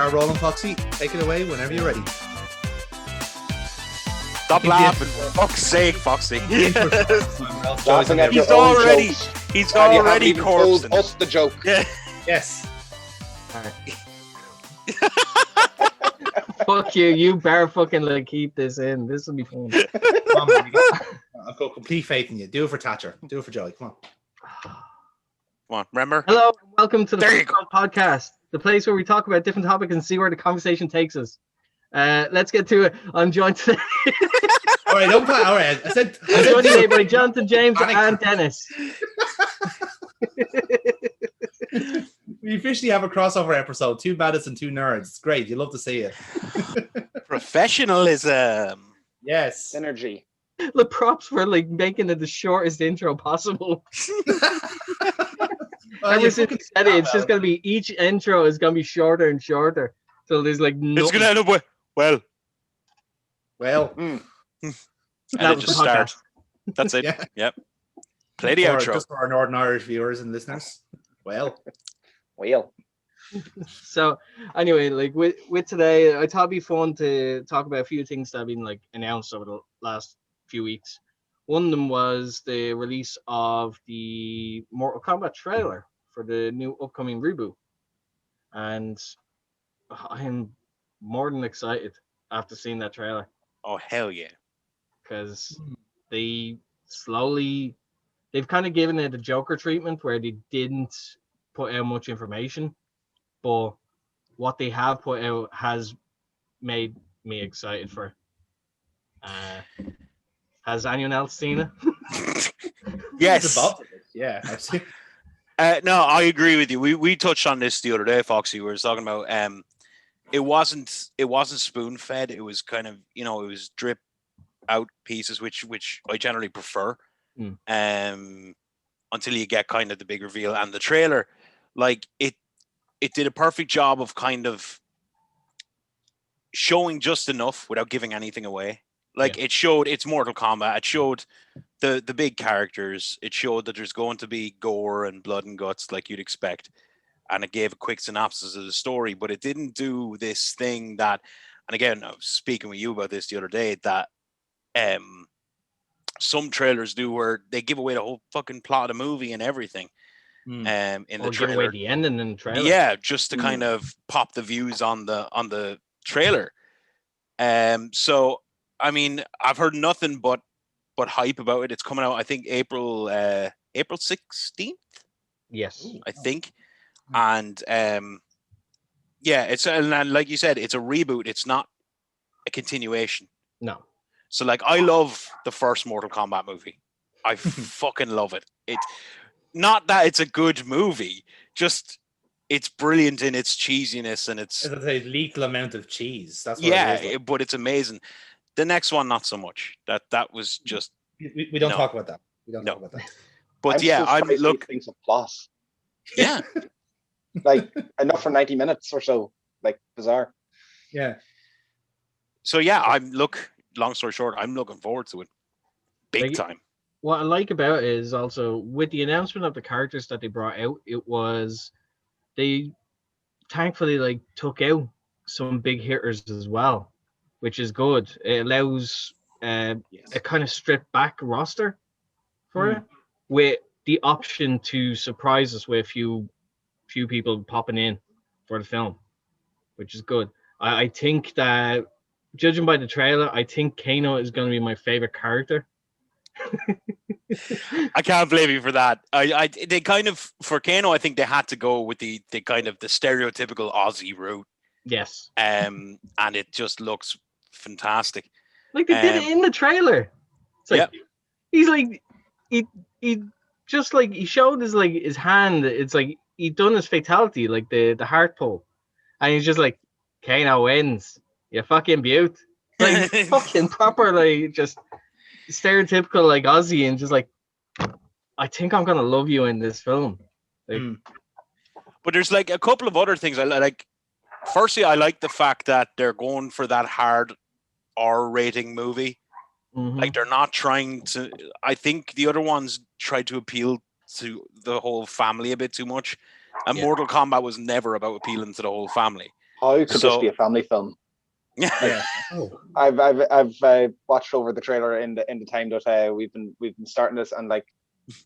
are rolling, Foxy. Take it away whenever you're ready. Stop laughing, for fuck's sake, Foxy. Laughing at your own jokes. He's And you already haven't even told corpsing. us the joke. Yeah. Yes. Fuck you. You better fucking like keep this in. This will be fun. Come on, man, I've got complete faith in you. Do it for Thatcher. Do it for Joey. Come on. Come on, remember? Hello, and welcome to the There you go. podcast, the place where we talk about different topics and see where the conversation takes us. Let's get to it. I'm joined today. All right, don't all right. I said joined today by Jonathan, James, Panic. and Dennis. We officially have a crossover episode. Two baddies and two nerds. It's great. You love to see it. Professionalism. Yes. Synergy. The props for like making it the shortest intro possible. Ever since we said it, it's just gonna be each intro is gonna be shorter and shorter. So there's like no. It's gonna end up with well. Well. And That it was just the podcast. starts. That's it. Yeah. Yep. Play the outro. Just for our Northern Irish viewers and listeners. Well. So anyway, like with today, I thought it'd be fun to talk about a few things that have been like announced over the last few weeks. One of them was the release of the Mortal Kombat trailer for the new upcoming reboot, and I'm more than excited after seeing that trailer Oh hell yeah. because they've kind of given it a Joker treatment where they didn't put out much information, but what they have put out has made me excited for it. Has anyone else seen it? Yes. Yeah. I've seen. No, I agree with you. We touched on this the other day, Foxy. We were talking about it wasn't spoon fed. It was kind of, it was drip out pieces, which I generally prefer. Until you get kind of the big reveal, and the trailer, like it did a perfect job of kind of showing just enough without giving anything away. Like it showed it's Mortal Kombat. It showed the big characters. It showed that there's going to be gore and blood and guts like you'd expect. And it gave a quick synopsis of the story, but it didn't do this thing that, and again, I was speaking with you about this the other day, that some trailers do where they give away the whole fucking plot of the movie and everything. In the Or give away trailer. the ending in the trailer. Yeah, just to kind of pop the views on the trailer. So I mean, I've heard nothing but hype about it. It's coming out, I think, April 16th. Yes. I think. And yeah, it's and like you said, it's a reboot. It's not a continuation. No. So like, I love the first Mortal Kombat movie. I fucking love it. It not that it's a good movie, just it's brilliant in its cheesiness and it's It's a lethal amount of cheese. That's what it is. but it's amazing. The next one, not so much. That was just. We don't talk about that. We don't No. talk about that. But I'm things of plot. Yeah. Like enough for 90 minutes or so. Like bizarre. Yeah. So yeah, long story short, I'm looking forward to it. Big time. What I like about it is also with the announcement of the characters that they brought out, they thankfully like took out some big hitters as well, which is good. It allows a kind of stripped back roster for it, with the option to surprise us with a few people popping in for the film, which is good. I think that, judging by the trailer, I think Kano is going to be my favorite character. I can't blame you for that. They kind of, for Kano, I think they had to go with the kind of the stereotypical Aussie route. Yes. And it just looks fantastic. Like they did it in the trailer. It's like, he's like, he just like, he showed his hand. It's like he done his fatality, like the heart pull, and he's just like, Kano wins. You fucking beaut. Like fucking proper, like just stereotypical like Aussie, and just like, I think I'm gonna love you in this film. Like, But there's like a couple of other things I like. Firstly, I like the fact that they're going for that hard R rating movie. Like they're not trying to. I think the other ones tried to appeal to the whole family a bit too much, and Mortal Kombat was never about appealing to the whole family. How could this So- be a family film? Yeah. Oh, I've watched over the trailer in the time that we've been starting this, and like,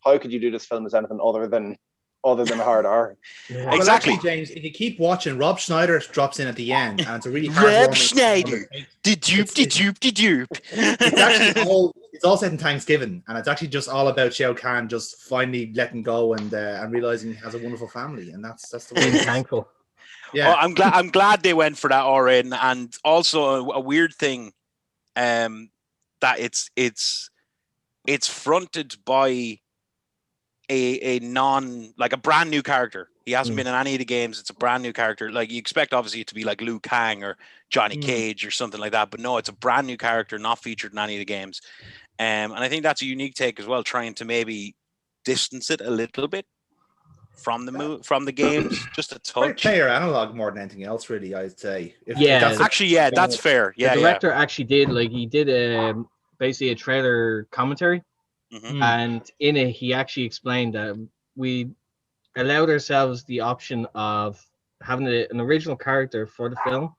how could you do this film as anything other than a hard R? yeah. Well, Exactly. actually, James, if you keep watching, Rob Schneider drops in at the end, and it's a really Rob heartwarming. Schneider. De-dupe. It's actually all set in Thanksgiving, and it's actually just all about Shao Kahn just finally letting go and realizing he has a wonderful family, and that's the way. Being it is. thankful. Yeah, Oh, I'm glad they went for that R-rating, and also a weird thing, that it's fronted by a brand new character. He hasn't been in any of the games. It's a brand new character. Like, you expect obviously it to be like Liu Kang or Johnny Cage or something like that, but no, it's a brand new character, not featured in any of the games. And I think that's a unique take as well, trying to maybe distance it a little bit from the games, just a very touch. player analog more than anything else, really. I'd say. Yeah. that's the- Actually, yeah, that's fair. Yeah, The director actually did basically a trailer commentary, Mhm. and in it he actually explained that we allowed ourselves the option of having an original character for the film,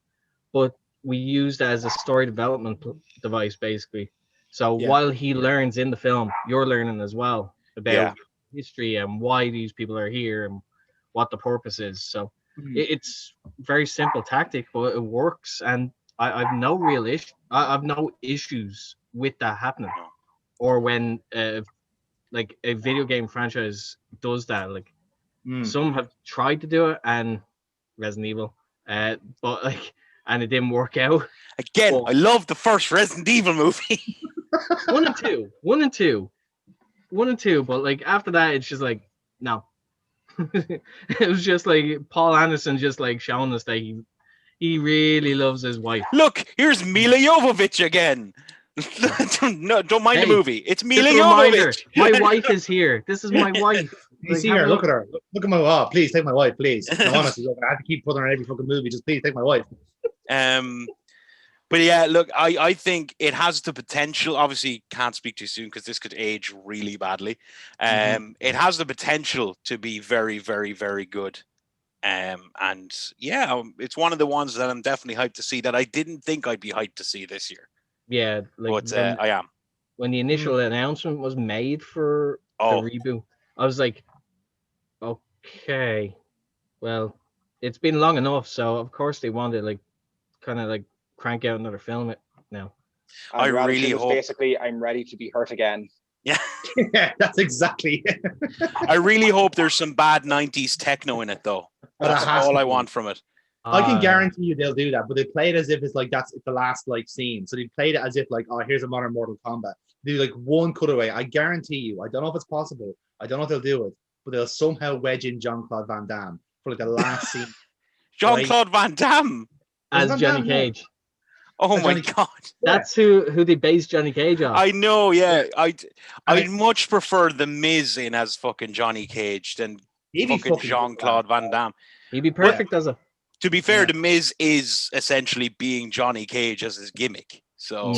but we used it as a story development device, basically. So Yeah. while he learns in the film, you're learning as well about Yeah. history and why these people are here and what the purpose is. So Mhm. it's very simple tactic, but it works, and I've no real issue. I've no issues with that happening, No. or when like a video game franchise does that. Like, some have tried to do it, and Resident Evil, but like, and it didn't work out. Again, Well- I love the first Resident Evil movie. One and two, but like after that, it's just like no. It was just like Paul Anderson just like showing us that he really loves his wife. Look, here's Mila Jovovich again. don't mind Hey, the movie. It's Mila Just a reminder, Jovovich. my wife is here. This is my wife. You Like, see her, have a- look at her. Look at my wife. Please take my wife, please. No, honestly, look, I have to keep putting her in every fucking movie. Just please take my wife. But yeah, look, I think it has the potential. Obviously, can't speak too soon because this could age really badly. It has the potential to be very, very, very good. And yeah, it's one of the ones that I'm definitely hyped to see that I didn't think I'd be hyped to see this year. Yeah, like But I am. when the initial announcement was made for Oh. the reboot, I was like, okay, well, it's been long enough, so of course they wanted like kind of like crank out another film now. And I your really attitude was hope- basically, I'm ready to be hurt again. Yeah. Yeah, that's exactly it. I really hope there's some bad 90s techno in it, though. But it That's has all to I be. want from it. I can guarantee you they'll do that, but they play it as if it's like it's the last like scene. So they played it as if like, oh, here's a modern Mortal Kombat. They do like one cutaway. I guarantee you. I don't know if it's possible. I don't know if they'll do it, but they'll somehow wedge in Jean-Claude Van Damme for like the last scene. Jean-Claude Van Damme. as Van Johnny Damme, yeah. Cage. Oh As my Johnny- God. That's who they based Johnny Cage on. I know, yeah. I'd I- much prefer The Miz in as fucking Johnny Cage than He'd be fucking fucking Jean-Claude Van Damme. He'd be perfect as a. To be fair, Yeah. The Miz is essentially being Johnny Cage as his gimmick. So,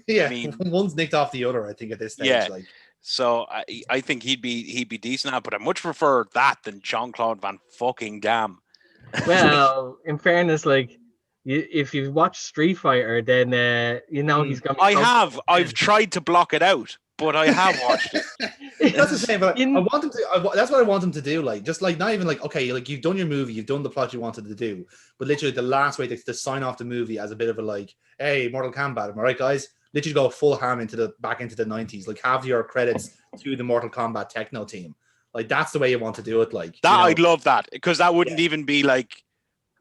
Yeah, I mean- one's nicked off the other. I think at this stage, Yeah. like so I think he'd be decent at, but I much prefer that than Jean-Claude Van fucking Damme. Well, in fairness, like if you watch Street Fighter, then you know he's gonna. Be I so- have. I've tried to block it out, but I have watched it. that's the same. But In- I want them to. That's what I want them to do. Like, just like not even like okay, like you've done your movie, you've done the plot you wanted to do, but literally the last way to sign off the movie as a bit of a like, hey, Mortal Kombat, am I right, guys? Literally go full ham back into the 90s. Like have your credits to the Mortal Kombat techno team. Like that's the way you want to do it. Like That you know? I'd love that because that wouldn't even be like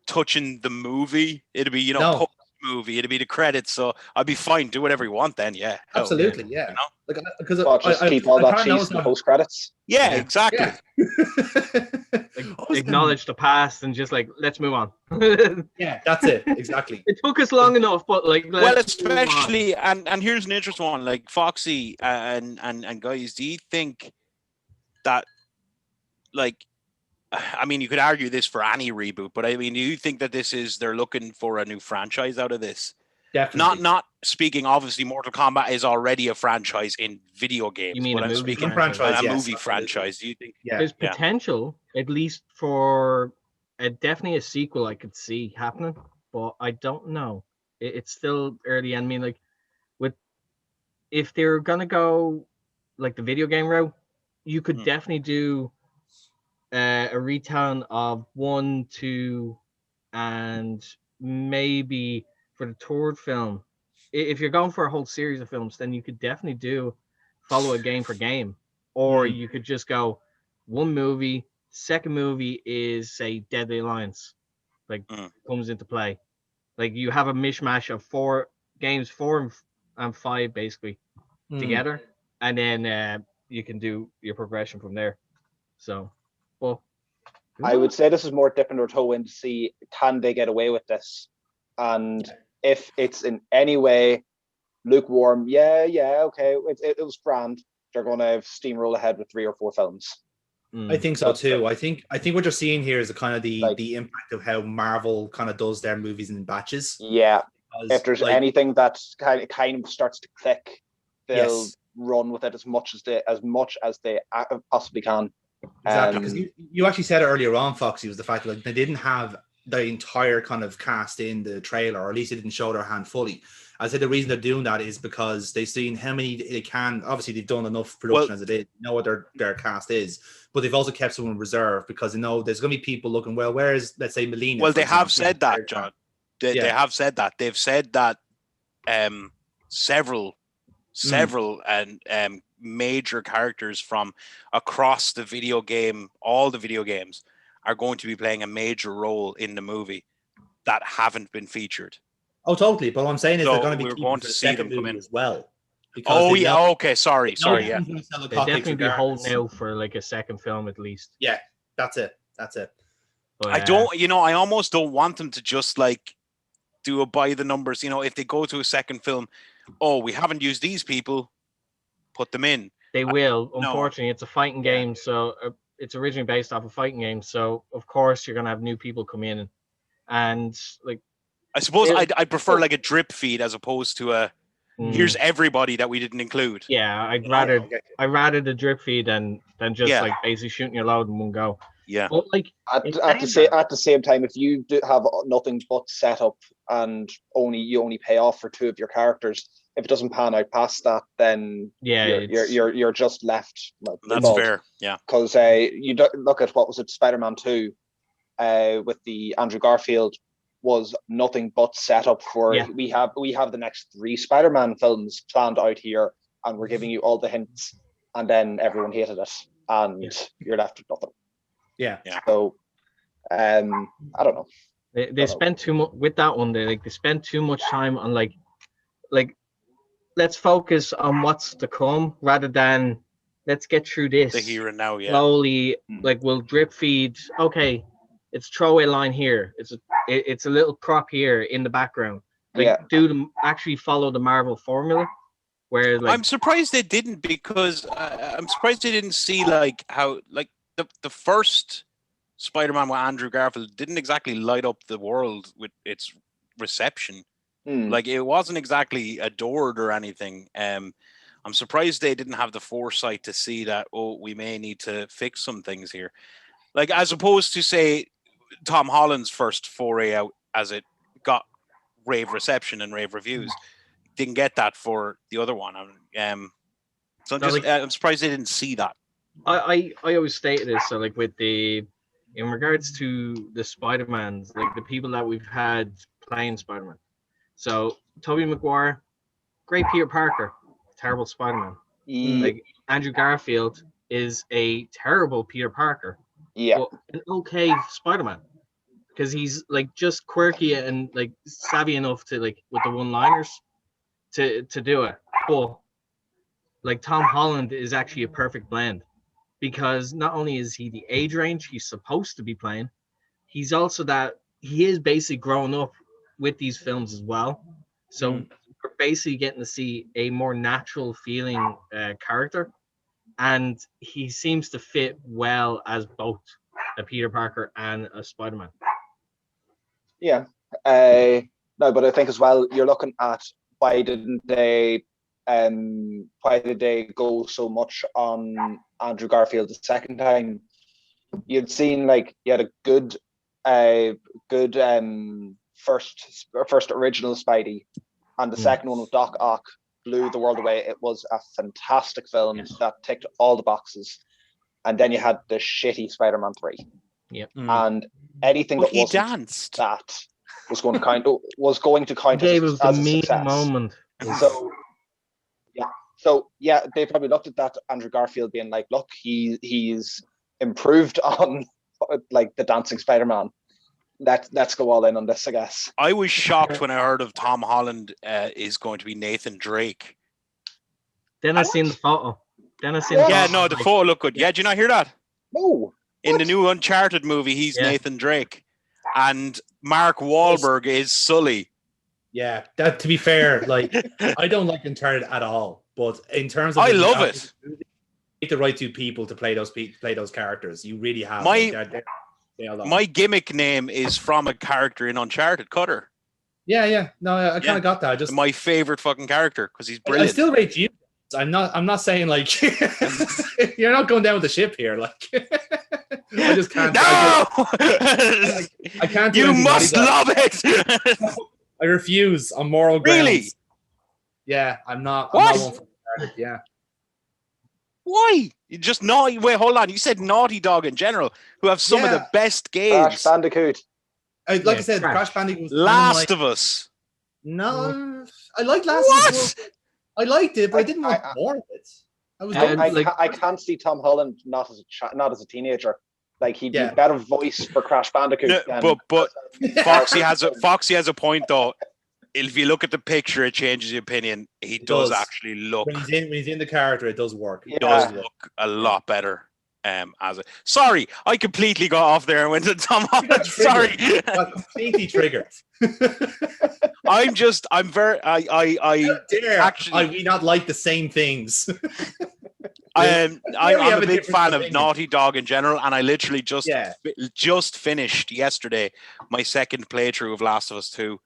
touching the movie. It'd be No. post movie. It'd be the credits. So I'd be fine. Do whatever you want then. Yeah. Hell, Absolutely, yeah. You know? Like because Well, just keep all that cheese in the post credits. Yeah, Yeah. exactly. Yeah. acknowledge the past and just like let's move on. Yeah, that's it. Exactly. It took us long enough, but like Well, let's move on. especially and here's an interesting one. Like Foxy and guys, do you think that like I mean you could argue this for any reboot, but I mean, do you think that they're looking for a new franchise out of this? Definitely. Not speaking. Obviously, Mortal Kombat is already a franchise in video games. You mean but a I'm movie speaking franchise? a Yes, movie absolutely. franchise. Do you think? Yeah. There's Yeah. potential, at least for definitely a sequel I could see happening, but I don't know. It's still early. I mean, like, with if they're gonna go like the video game route, you could definitely do a retelling of 1, 2, and maybe for the third film. If you're going for a whole series of films, then you could definitely do follow a game for game, or you could just go one movie. Second movie is say Deadly Alliance, like comes into play. Like you have a mishmash of games, 4 and 5 basically together, and then you can do your progression from there. So, well, I would say this is more dipping their toe in to see can they get away with this, and if it's in any way lukewarm, okay, it was grand. They're going to steamroll ahead with 3 or 4 films. I think so too. I think what you're seeing here is the kind of the impact of how Marvel kind of does their movies in batches. Yeah, if there's anything that kind of starts to click, they'll run with it as much as they possibly can. Exactly, because you actually said it earlier on, Foxy, was the fact that they didn't have the entire kind of cast in the trailer, or at least they didn't show their hand fully. I said the reason they're doing that is because they've seen how many they can. Obviously, they've done enough production as it is, know what their cast is, but they've also kept someone in reserve because they know there's going to be people looking. Well, where's, let's say, Melina? Well, they have said that, John. They have said that. They've said that several and major characters from across the video game, all the video games, are going to be playing a major role in the movie that haven't been featured. Oh, totally. But what I'm saying is they're going to be we're going to see them come in as well. Okay. Sorry. Yeah. They definitely be holding out for like a second film at least. Yeah, that's it. But, I almost don't want them to just like do a by the numbers. If they go to a second film, we haven't used these people, put them in. They will. Unfortunately, it's a fighting game, so it's originally based off a fighting game. So of course you're gonna have new people come in, and like. I suppose I'd prefer like a drip feed as opposed to a here's everybody that we didn't include. Yeah, I'd rather the drip feed than just like basically shooting your load in one go. Yeah. But like at the same time, if you do have nothing but setup and you only pay off for 2 of your characters, if it doesn't pan out past that, then you're just left. That's fair. Yeah. Because you look at what was it, Spider-Man 2, with the Andrew Garfield, was nothing but setup for we have the next 3 Spider-Man films planned out here, and we're giving you all the hints, and then everyone hated it, and you're left with nothing. Yeah. So, I don't know. They spent too much with that one. They spent too much time on like let's focus on what's to come rather than let's get through this. The here and now, slowly. Like we'll drip feed. Okay, it's throwaway line here. It's a little prop here in the background. Do them actually follow the Marvel formula? Where I'm surprised they didn't, because I'm surprised they didn't see like how like the first Spider-Man with Andrew Garfield didn't exactly light up the world with its reception. Like it wasn't exactly adored or anything. I'm surprised they didn't have the foresight to see that we may need to fix some things here. Like as opposed to say Tom Holland's first foray out, as it got rave reception and rave reviews, didn't get that for the other one. So I'm surprised they didn't see that. I always stated this. So like in regards to the Spider-Mans, like the people that we've had playing Spider-Man. So Tobey Maguire, great Peter Parker, terrible Spider-Man. Like Andrew Garfield is a terrible Peter Parker. Yeah. But an okay Spider-Man, because he's like just quirky and like savvy enough to like with the one-liners to do it. But like Tom Holland is actually a perfect blend, because not only is he the age range he's supposed to be playing, he's also that he is basically growing up with these films as well. So we're basically getting to see a more natural feeling character, and he seems to fit well as both a Peter Parker and a Spider-Man. Yeah. No, but I think as well, you're looking at why did they go so much on Andrew Garfield the second time? You'd seen like he had a good good first original Spidey, and the second one with Doc Ock blew the world away. It was a fantastic film that ticked all the boxes. And then you had the shitty Spider-Man 3. Yep. And anything But that he wasn't danced. that was going to count Gave as us the a mean success. moment. So they probably looked at that Andrew Garfield being like, look, he's improved on like the dancing Spider-Man. Let's go all in on this, I guess. I was shocked when I heard of Tom Holland is going to be Nathan Drake. Then I seen the photo. The photo looked good. Yeah, did you not hear that? No. In the new Uncharted movie, he's Nathan Drake, and Mark Wahlberg is Sully. Yeah, that to be fair, like I don't like Uncharted at all, but in terms of I love it. You need the right two people to play those characters. You really have. My gimmick name is from a character in Uncharted, Cutter. Yeah. No, I kind of got that. Just my favorite fucking character because he's brilliant. I still rate you. I'm not saying like you're not going down with the ship here. Like I just can't. No, I can't. You must love it. I refuse on moral grounds. Really? Yeah, I'm not. What? I'm not one for it. Yeah. Why? You just naughty. Wait, hold on. You said Naughty Dog in general, who have some of the best games. Crash Bandicoot. Like I said, Crash Bandicoot was Last of Us. No, I like Last of Us. I liked it, but I didn't want more of it. I can't see Tom Holland not as a teenager. Like he'd be better voice for Crash Bandicoot. But Foxy has a point though. If you look at the picture, it changes your opinion. He does actually look. When he's in the character, it does work. He does look a lot better. Sorry, I completely got off there and went to Tom Holland. Sorry, got completely triggered. I'm very. I we not like the same things. I'm a big fan of Naughty Dog in general, and I literally just finished yesterday my second playthrough of Last of Us 2,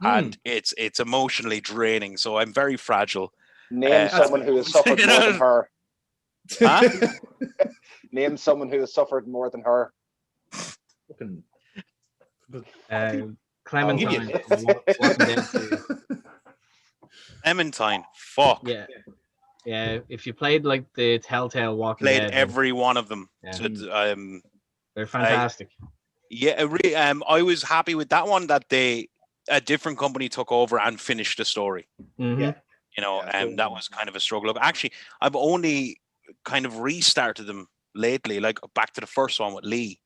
and it's emotionally draining. So I'm very fragile. Name someone who has suffered more than her. Huh? Name someone who has suffered more than her. Clementine. Clementine. Fuck. Yeah. If you played like the Telltale Walking Dead, Dead, every one of them. Yeah. So, they're fantastic. I was happy with that one that a different company took over and finished the story. Mm-hmm. Yeah. You know, and that was kind of a struggle. Actually, I've only kind of restarted them lately, like back to the first one with Lee.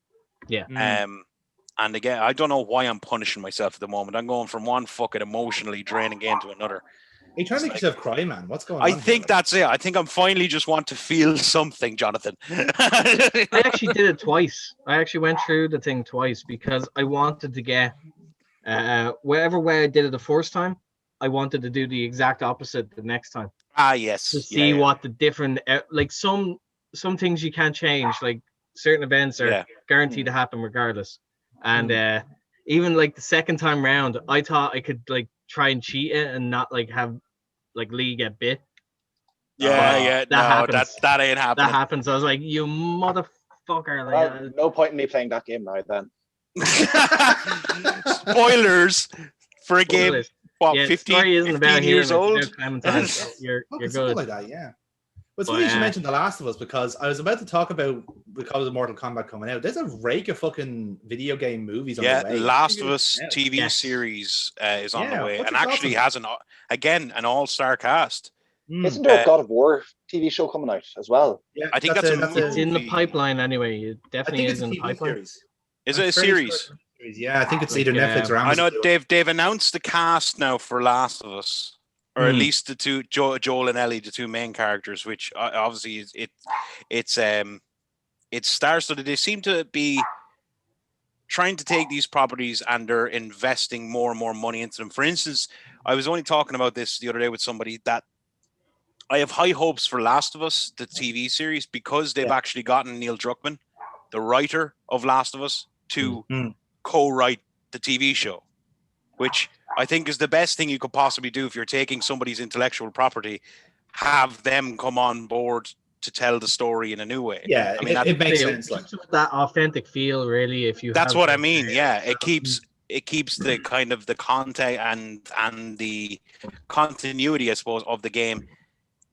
Yeah. And again, I don't know why I'm punishing myself at the moment. I'm going from one fucking emotionally draining game to another. Are you trying to make yourself cry, man? What's going on? I think that's it. I think I'm finally just want to feel something, Jonathan. I actually did it twice. I actually went through the thing twice because I wanted to get whatever way I did it the first time, I wanted to do the exact opposite the next time. Yes. To see what the different like some things you can't change, like certain events are guaranteed to happen regardless. And even like the second time round, I thought I could like try and cheat it and not like have like Lee get bit. That ain't happening. That happens. I was like, you motherfucker. Like, no point in me playing that game now then. Spoilers for a game. What, 15 years old? You're good. Like that, yeah. But it's funny you should mention The Last of Us because I was about to talk about because of Mortal Kombat coming out. There's a rake of fucking video game movies on the way. The Last of Us TV series is on the way, and actually has an all-star cast. Isn't there a God of War TV show coming out as well? Yeah, I think that's it's in the pipeline anyway. It definitely is in the pipeline. Series. Is it a series? Yeah, I think it's either Netflix or Amazon. I know they've announced the cast now for Last of Us, or at least the two Joel and Ellie, the two main characters, which obviously it stars so that they seem to be trying to take these properties and they're investing more and more money into them. For instance, I was only talking about this the other day with somebody that I have high hopes for Last of Us, the TV series, because they've actually gotten Neil Druckmann, the writer of Last of Us, to co-write the TV show, which I think is the best thing you could possibly do if you're taking somebody's intellectual property. Have them come on board to tell the story in a new way. Yeah, I mean, it makes sense. Like, that authentic feel, really. If you that's have what I like, mean. Yeah, it keeps the kind of the content and the continuity, I suppose, of the game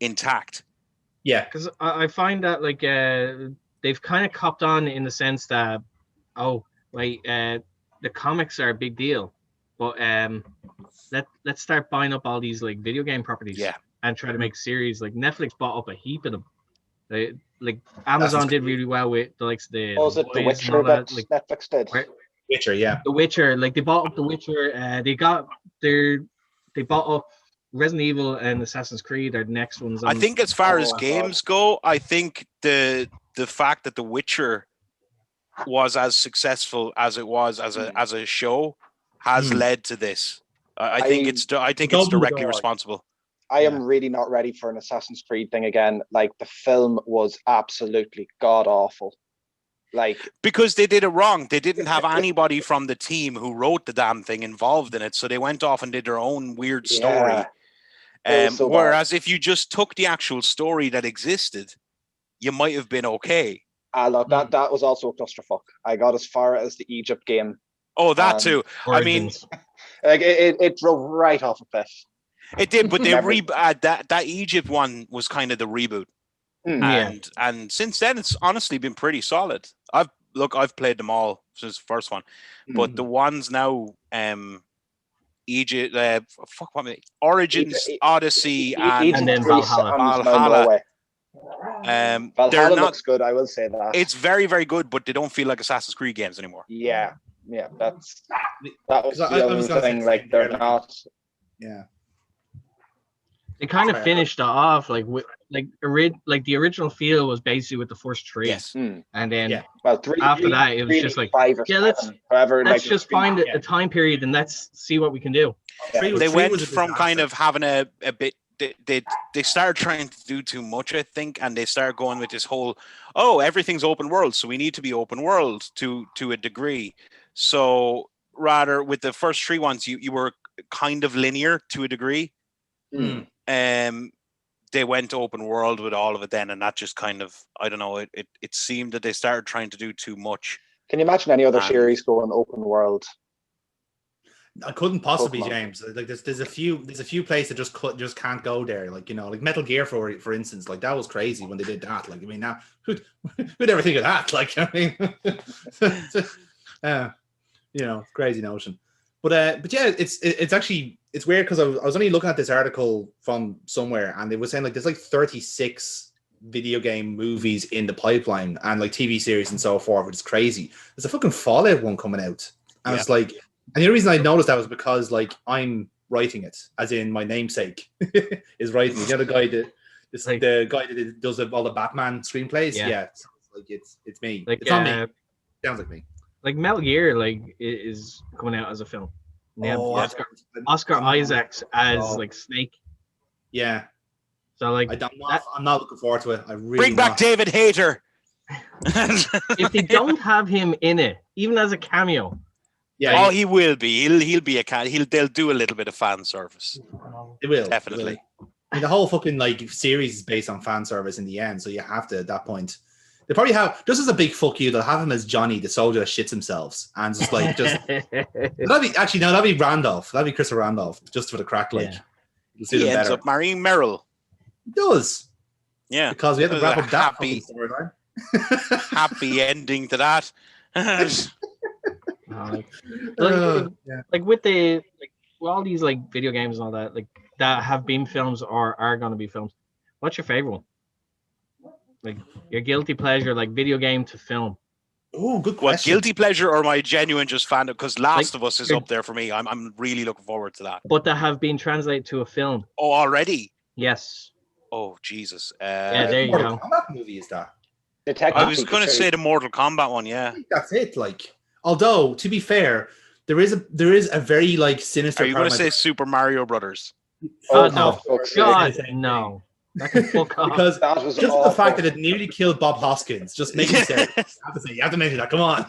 intact. yeah, because I find that like they've kind of copped on in the sense that the comics are a big deal, but let's start buying up all these like video game properties Yeah. and try to make series. Like Netflix bought up a heap of them. Like Amazon did really well with the likes of the Was it The Boys and Witcher all that. that Like Netflix did? right? Witcher, yeah. The Witcher, like they bought up The Witcher. They bought up Resident Evil and Assassin's Creed are the next ones. I think as far as God. games go, I think the fact that The Witcher was as successful as it was as a show has led to this. I think it's directly responsible. I am really not ready for an Assassin's Creed thing again. Like the film was absolutely god awful. Like because they did it wrong. They didn't have anybody from the team who wrote the damn thing involved in it, so they went off and did their own weird story. So whereas if you just took the actual story that existed, you might have been okay. Look, that was also a clusterfuck. I got as far as the Egypt game. Oh, that too. Origins. I mean, like it drove right off a cliff. It did, but they that Egypt one was kind of the reboot, and since then it's honestly been pretty solid. I've played them all since the first one, but the ones now, Egypt, Origins, Odyssey, and then Valhalla. Valhalla they're looks good. I will say that it's very, very good, but they don't feel like Assassin's Creed games anymore. Yeah, that was the other thing. Like they're not. Yeah. They kind of finished it off like with the original feel was basically with the first three. Yes. And then after that it was just like 5 or 7, let's just find a time period and let's see what we can do. They went from kind of having a bit. They started trying to do too much, I think, and they started going with this whole everything's open world, so we need to be open world to a degree. So rather with the first 3 ones, you were kind of linear to a degree. They went open world with all of it then, and that just kind of, I don't know, it seemed that they started trying to do too much. Can you imagine any other series going open world? I couldn't possibly, James. Like there's a few places that just can't go there. Like, you know, like Metal Gear for instance, like that was crazy when they did that. Like, I mean, now who'd ever think of that? Like, I mean, you know, crazy notion. But yeah, it's actually weird because I was only looking at this article from somewhere, and they were saying like there's like 36 video game movies in the pipeline and like TV series and so forth, which is crazy. There's a fucking Fallout one coming out, and it's like, and the only reason I noticed that was because like I'm writing it, as in my namesake is writing it. You know, the guy that does all the Batman screenplays. Yeah, so it's me. Like, it's not me. Sounds like me. Like Metal Gear, like is coming out as a film. Oscar Isaacs as like Snake. Yeah. So like, I'm not looking forward to it. I really bring back David Hayter. If they don't have him in it, even as a cameo. Yeah. He will be. He'll be they'll do a little bit of fan service. They will definitely. They will. I mean, the whole fucking like series is based on fan service in the end, so you have to at that point. They probably have, just as a big fuck you, they'll have him as Johnny, the soldier that shits himself, and just like that'd be Randolph. That'd be Chris Randolph, just for the crack. Like, he ends up marrying Meryl. He does. Yeah, because we have to wrap up that fucking storyline. Happy ending to that. Like with all these like video games and all that, like that have been films or are going to be films. What's your favorite one? Like your guilty pleasure, like video game to film. Oh, good question. What, guilty pleasure or my genuine just fandom? Because Last of Us is up there for me. I'm really looking forward to that. But that have been translated to a film. Oh, already? Yes. Oh, Jesus. There you Mortal go. Kombat movie is that? I was going to say the Mortal Kombat one, yeah. I think that's it. Like, although to be fair, there is a very like sinister. Are you going to say Super Mario Brothers? No, God, no. That can fuck off. Because just awful. The fact that it nearly killed Bob Hoskins just makes me say, you have to mention that. Come on.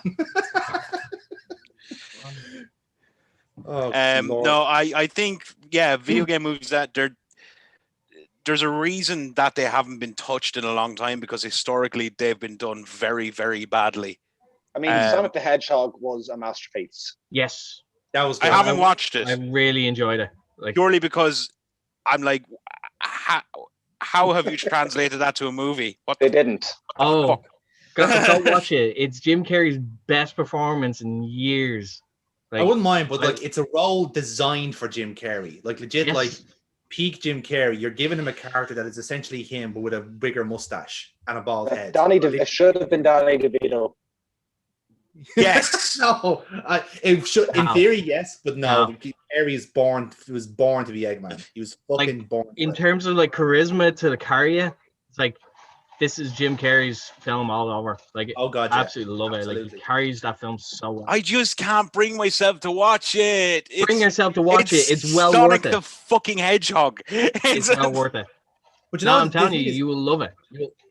No, I think video game movies that there's a reason that they haven't been touched in a long time, because historically they've been done very, very badly. I mean, Sonic the Hedgehog was a masterpiece. Yes, That was. I haven't watched it. I really enjoyed it. Like, purely because I'm like, how have you translated that to a movie? They didn't. Fuck? Don't watch it. It's Jim Carrey's best performance in years. I wouldn't mind, but like it's a role designed for Jim Carrey. Like legit, like peak Jim Carrey. You're giving him a character that is essentially him, but with a bigger mustache and a bald head. It should have been Danny DeVito. Yes. No, it should. In theory, yes, but no. Carrey was born to be Eggman. He was fucking born. In terms of like charisma to carry it, it's like this is Jim Carrey's film all over. Like, oh god, absolutely love it. Like, he carries that film so well. I just can't bring myself to watch it. Bring yourself to watch it. It's well Sonic worth it. the fucking Hedgehog. It's well worth it. But I'm telling you, you will love it.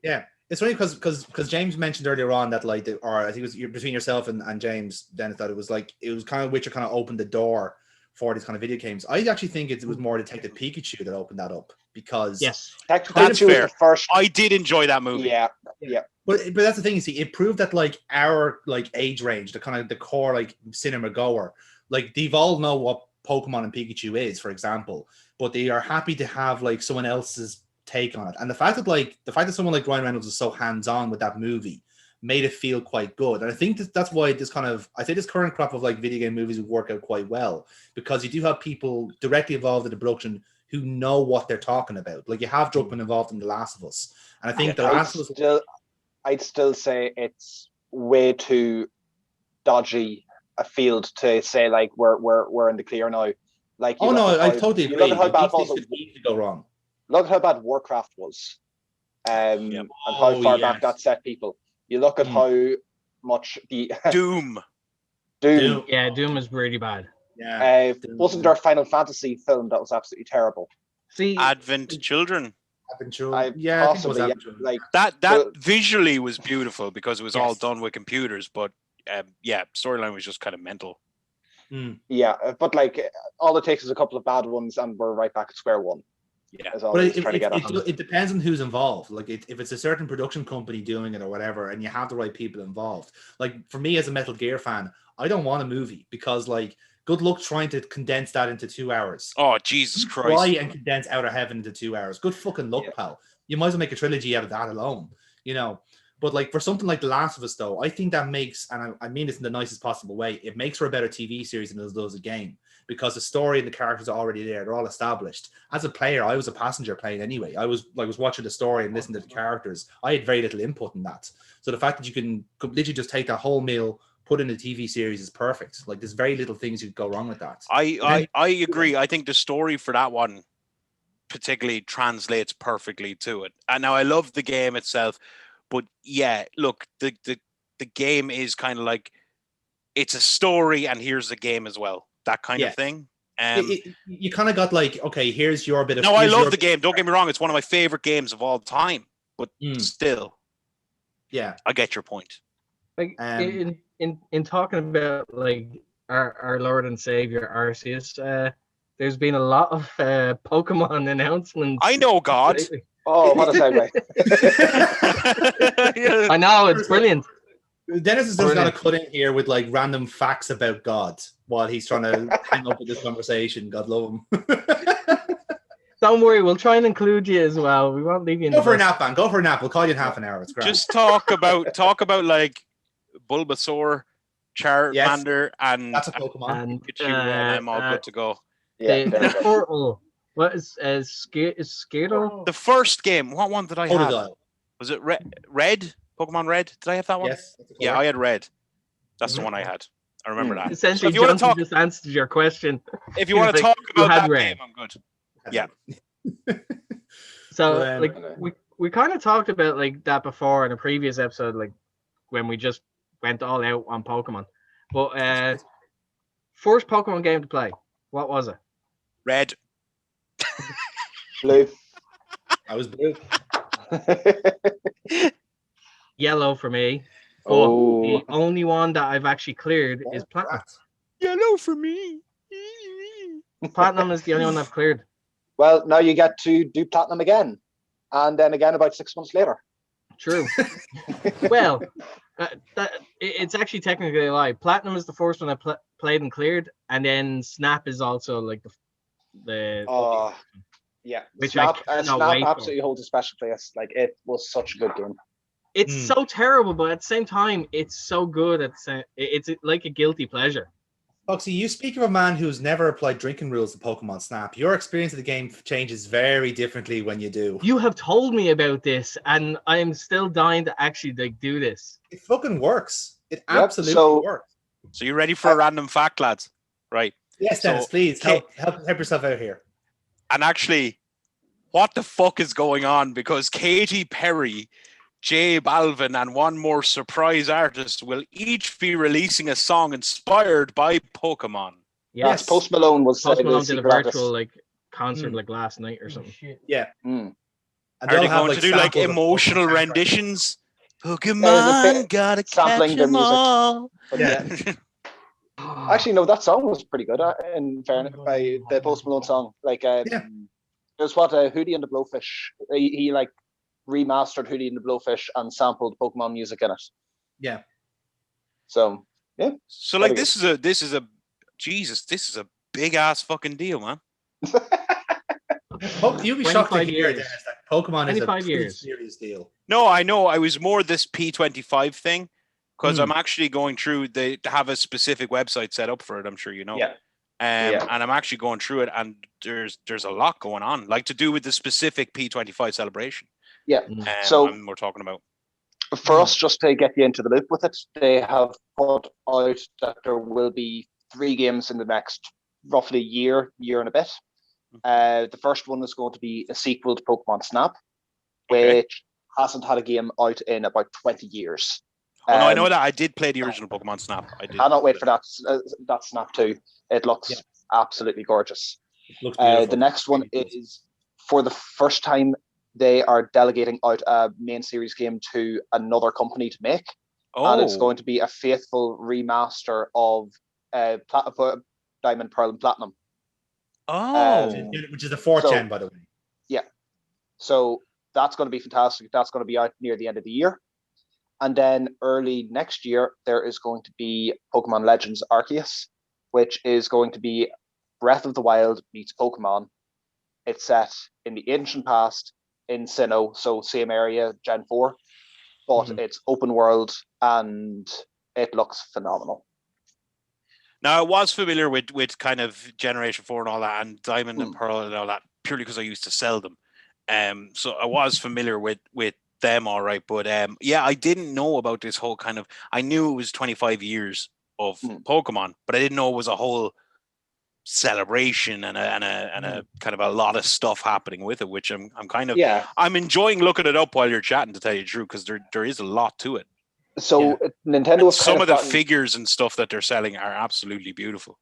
Yeah. It's funny because James mentioned earlier on that like, or I think it was between yourself and James, Dennis, that it was kind of Witcher kind of opened the door for these kind of video games. I actually think it was more Detective Pikachu that opened that up, because Detective that's Pikachu fair. was the first. I did enjoy that movie. Yeah. But that's the thing, you see, it proved that like our like age range, the kind of the core like cinema goer, like they've all know what Pokemon and Pikachu is, for example, but they are happy to have like someone else's take on it. And the fact that someone like Ryan Reynolds was so hands-on with that movie made it feel quite good. And I think that's why this current crop of like video game movies would work out quite well, because you do have people directly involved in the production who know what they're talking about. Like you have Druckmann involved in The Last of Us, and I think The Last of Us. I'd still say it's way too dodgy a field to say like we're in the clear now. Like, I totally agree. Look at how bad to go wrong. Look how bad Warcraft was, and how far back that set people. You look at how much the Doom. Yeah, Doom is really bad. Yeah, wasn't there a Final Fantasy film that was absolutely terrible? See, Advent Children. Yeah, possibly. Like that visually was beautiful because it was all done with computers, but storyline was just kind of mental. Yeah, but like all it takes is a couple of bad ones, and we're right back at square one. Yeah, but it depends on who's involved. Like if it's a certain production company doing it or whatever, and you have the right people involved. Like for me as a Metal Gear fan, I don't want a movie, because like good luck trying to condense that into 2 hours. Oh Jesus Christ! Try and condense Outer Heaven into 2 hours. Good fucking luck, pal. You might as well make a trilogy out of that alone, you know. But like for something like The Last of Us, though, I think that makes, and I mean this in the nicest possible way, it makes for a better TV series than it does a game, because the story and the characters are already there. They're all established. As a player, I was a passenger playing anyway. I was watching the story and listening to the characters. I had very little input in that. So the fact that you can literally just take that whole meal, put in a TV series is perfect. Like there's very little things you could go wrong with that. I agree. I think the story for that one particularly translates perfectly to it. And now I love the game itself. But yeah, look, the game is kind of like, it's a story and here's the game as well. That kind of thing. You kind of got like, okay, here's your bit of... No, I love the game. Don't get me wrong. It's one of my favorite games of all time. But still, yeah, I get your point. Like in talking about like our Lord and Savior Arceus, there's been a lot of Pokemon announcements. I know, God. Lately. Oh, what a segue. I know, it's brilliant. Dennis has just got to cut in here with like random facts about God while he's trying to hang up with this conversation. God love him. Don't worry, we'll try and include you as well. We won't leave you in Go for a nap, man. Go for a nap. We'll call you in half an hour. It's great. Just talk about like Bulbasaur, Charmander, and that's a Pokemon. And Pikachu, and I'm all good to go. Yeah, the portal. What is Skittle? The first game. What one did I have? Totodile. Was it Red? Pokemon Red? Did I have that one? Yes. Yeah, I had Red. That's the one I had. I remember that. Essentially, so Johnson just answered your question. If you want to talk about that game, I'm good. Yeah. So, like, we kind of talked about like that before in a previous episode, like when we just went all out on Pokemon. But first Pokemon game to play, what was it? Red. Blue. I was blue. Yellow for me. Oh. The only one that I've actually cleared is Platinum. Yellow for me. Platinum is the only one I've cleared. Well, now you get to do platinum again, and then again about 6 months later. True. Well, it's actually technically a lie. Platinum is the first one I played and cleared, and then Snap is also like the yeah. Which Snap, I cannot Snap wait for. absolutely holds a special place. Like, it was such a good game. It's so terrible, but at the same time, it's so good. It's like a guilty pleasure. Foxy, you speak of a man who's never applied drinking rules to Pokemon Snap. Your experience of the game changes very differently when you do. You have told me about this, and I am still dying to actually do this. It fucking works. It absolutely works. So you ready for a random fact, lads? Right. Yes, Dennis, please help yourself out here. And actually, what the fuck is going on? Because Katy Perry, J Balvin, and one more surprise artist will each be releasing a song inspired by Pokemon. Yes, Post Malone was Post Malone did a virtual artist. concert last night or something. Yeah. Mm. Are they going to do emotional renditions? Pokemon gotta catch them all. Yeah. Actually, no, that song was pretty good. In fairness, by the Post Malone song, it was what Hootie and the Blowfish. He remastered Hootie and the Blowfish and sampled Pokemon music in it. Yeah. So yeah. So like this is a big ass fucking deal, man. You'll be shocked to hear, Dennis, that Pokemon is a pretty serious deal. No, I know. I was more this P25 thing because I'm actually going through. They have a specific website set up for it. I'm sure you know. Yeah. And I'm actually going through it, and there's a lot going on, like to do with the specific P25 celebration. Yeah. So we're talking about. For us, just to get you into the loop with it, they have put out that there will be 3 games in the next roughly year and a bit. The first one is going to be a sequel to Pokemon Snap, which hasn't had a game out in about 20 years. Oh, no, I know that. I did play the original Pokemon Snap. I cannot wait for that Snap 2. It looks absolutely gorgeous. It looks beautiful. The next one is, for the first time, they are delegating out a main series game to another company to make. And it's going to be a faithful remaster of Diamond, Pearl, and Platinum. Which is the 4th gen, by the way. Yeah. So that's going to be fantastic. That's going to be out near the end of the year. And then early next year, there is going to be Pokemon Legends Arceus, which is going to be Breath of the Wild meets Pokemon. It's set in the ancient past in Sinnoh, so same area, Gen 4, but it's open world and it looks phenomenal. Now, I was familiar with kind of Generation 4 and all that, and Diamond and Pearl and all that, purely because I used to sell them. So I was familiar with them, all right. But I didn't know about this whole kind of. I knew it was 25 years of Pokemon, but I didn't know it was a whole celebration and a kind of a lot of stuff happening with it, which I'm kind of I'm enjoying looking it up while you're chatting, to tell you the truth, because there is a lot to it. So Nintendo have some of the figures and stuff that they're selling are absolutely beautiful.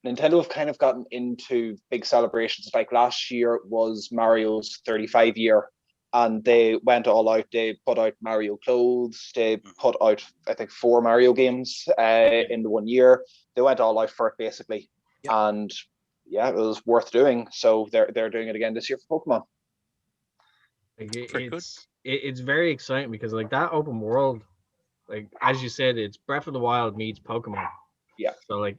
Nintendo have kind of gotten into big celebrations. Like last year was Mario's 35 year, and they went all out. They put out Mario clothes. They put out, I think, 4 Mario games in the 1 year. They went all out for it, basically. Yeah. And it was worth doing. So they're doing it again this year for Pokemon. It's very exciting because like that open world, like as you said, it's Breath of the Wild meets Pokemon. Yeah. So like,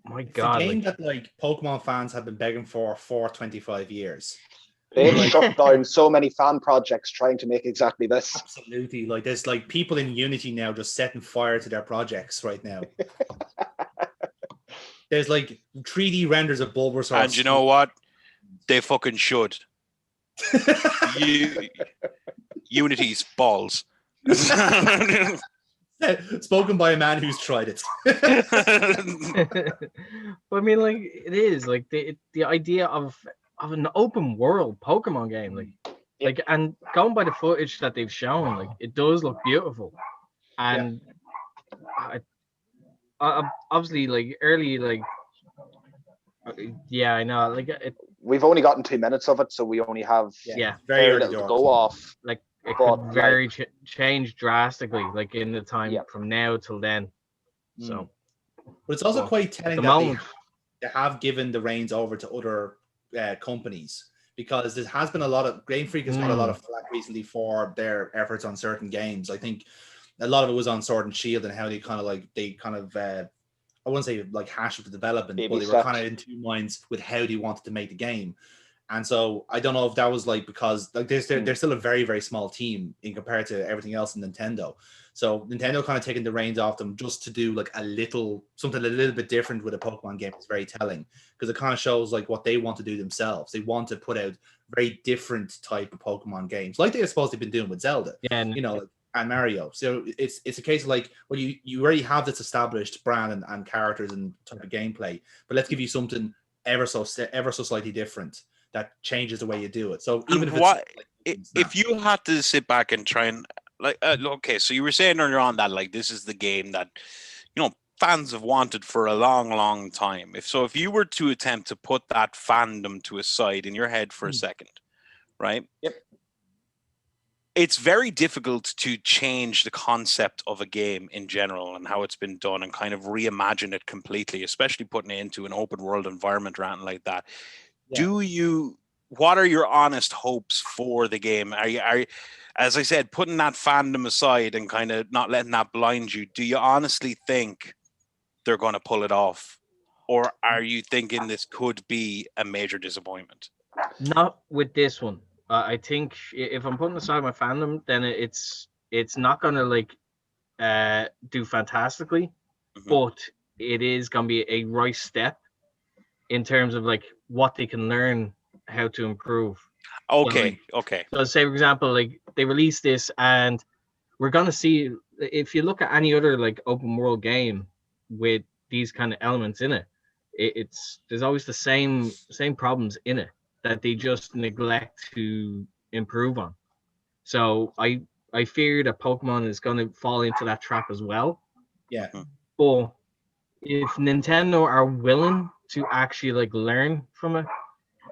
my God, it's a game that like Pokemon fans have been begging for 25 years. They've shut down so many fan projects trying to make exactly this. Absolutely. Like there's like people in Unity now just setting fire to their projects right now. There's like 3D renders of Bulbasaur. And you know what? They fucking should. Unity's balls. Spoken by a man who's tried it. But I mean, like it is like the idea of an open world Pokemon game, like and going by the footage that they've shown, like it does look beautiful, and I obviously like early like I know like we've only gotten 2 minutes of it, so we only have very little to go off. Like it could change drastically, like in the time from now till then. So, but it's also quite telling that they have given the reins over to other companies, because there has been a lot of Game Freak has got a lot of flack recently for their efforts on certain games. I think a lot of it was on Sword and Shield and how they kind of I wouldn't say like hash of the development, but they were kind of in two minds with how they wanted to make the game. And so I don't know if that was like because like they're still a very, very small team in compared to everything else in Nintendo. So Nintendo kind of taking the reins off them just to do like something a little bit different with a Pokemon game is very telling, because it kind of shows like what they want to do themselves. They want to put out very different type of Pokemon games, like I suppose they've been doing with Zelda, and Mario. So it's a case of like, well, you already have this established brand and characters and type of gameplay, but let's give you something ever so slightly different that changes the way you do it. So even if you had to sit back and try and like, okay, so you were saying earlier on that like this is the game that fans have wanted for a long, long time. If you were to attempt to put that fandom to a side in your head for a second, right? Yep. It's very difficult to change the concept of a game in general and how it's been done and kind of reimagine it completely, especially putting it into an open world environment or anything like that. Yeah. What are your honest hopes for the game? Are you, as I said, putting that fandom aside and kind of not letting that blind you, do you honestly think they're going to pull it off? Or are you thinking this could be a major disappointment? Not with this one. I think if I'm putting aside my fandom, then it's not going to like do fantastically, but it is going to be a right step in terms of like what they can learn how to improve. Okay. So say, for example, like they release this and we're going to see, if you look at any other like open world game with these kind of elements in it, there's always the same problems in it that they just neglect to improve on. So I fear that Pokemon is going to fall into that trap as well. Yeah. But if Nintendo are willing to actually like learn from it,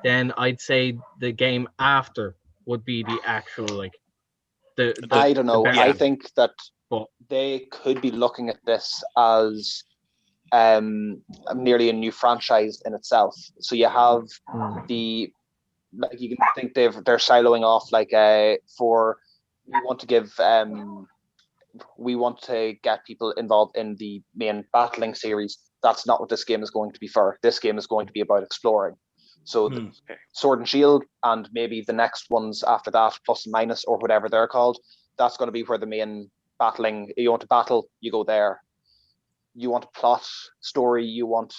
then I'd say the game after would be the actual like I don't know. I think that they could be looking at this as nearly a new franchise in itself. So you have you can think they're siloing off like we want to get people involved in the main battling series. That's not what this game is going to be for. This game is going to be about exploring. So Sword and Shield and maybe the next ones after that, Plus and Minus or whatever they're called, that's going to be where the main battling, you want to battle, you go there. You want a plot, story, you want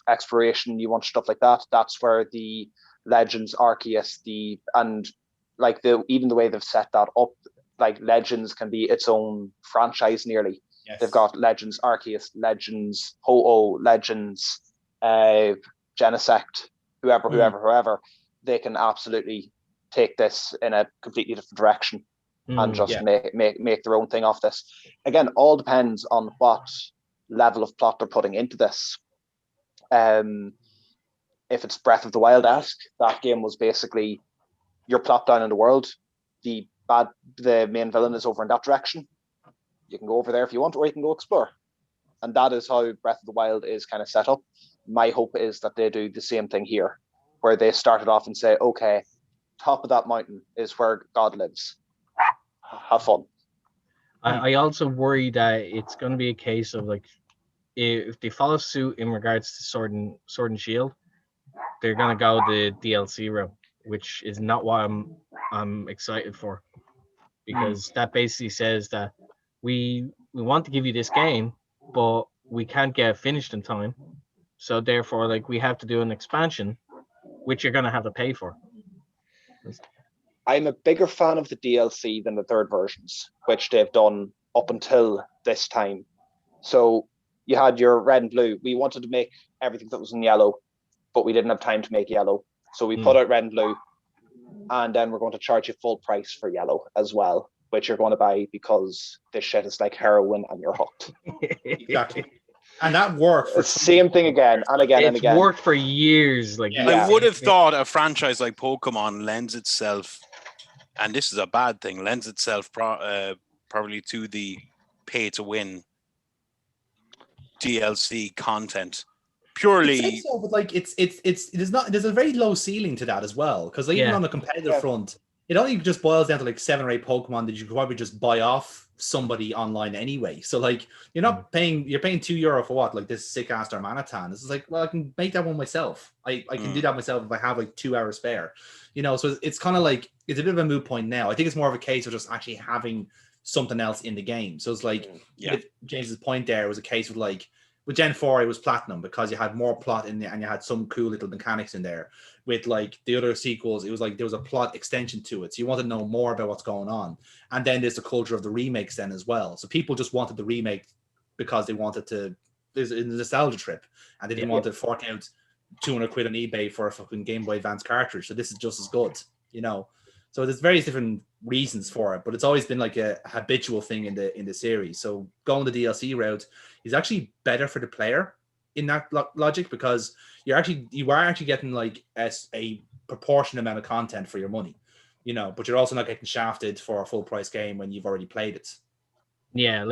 exploration, you want stuff like that. That's where the Legends, Arceus, even the way they've set that up, like Legends can be its own franchise nearly. Yes. They've got Legends, Arceus, Legends, Ho-Oh, Legends, Genesect, whoever. They can absolutely take this in a completely different direction and just make their own thing off this. Again, all depends on what level of plot they're putting into this. If it's Breath of the Wild-esque, that game was basically you're plopped down in the world. The main villain is over in that direction. You can go over there if you want, or you can go explore. And that is how Breath of the Wild is kind of set up. My hope is that they do the same thing here, where they started off and say, okay, top of that mountain is where God lives. Have fun. I also worry that it's going to be a case of like, if they follow suit in regards to Sword and Shield, they're going to go the DLC route, which is not what I'm excited for, because that basically says that we want to give you this game, but we can't get it finished in time, so therefore like we have to do an expansion, which you're going to have to pay for. I'm a bigger fan of the DLC than the third versions, which they've done up until this time. So you had your red and blue. We wanted to make everything that was in yellow, but we didn't have time to make yellow. So we put out red and blue, and then we're going to charge you full price for yellow as well, which you're going to buy because this shit is like heroin and you're hooked. Exactly. And that worked. For same thing again and again and again. It's worked for years. Like I would have thought a franchise like Pokemon lends itself, and this is a bad thing, lends itself probably to the pay-to-win DLC content purely. So, but like there's a very low ceiling to that as well, because like, even on the competitive front, it only just boils down to like 7 or 8 Pokemon that you could probably just buy off somebody online anyway. So like you're paying €2 for what, like this sick ass Darmanitan. This is like, well, I can make that one myself. I can do that myself if I have like 2 hours spare. So it's kind of like it's a bit of a moot point now. I think it's more of a case of just actually having something else in the game. So it's like with James's point there, it was a case of like with Gen 4 it was platinum because you had more plot in there and you had some cool little mechanics in there. With like the other sequels, it was like there was a plot extension to it, so you want to know more about what's going on. And then there's the culture of the remakes then as well, so people just wanted the remake because they wanted to, there's a nostalgia trip, and they didn't want to fork out 200 quid on eBay for a fucking Game Boy Advance cartridge. So this is just as good, so there's various different reasons for it, but it's always been like a habitual thing in the series. So going the DLC route is actually better for the player in that logic, because you are actually getting like a proportionate amount of content for your money, but you're also not getting shafted for a full price game when you've already played it. Yeah,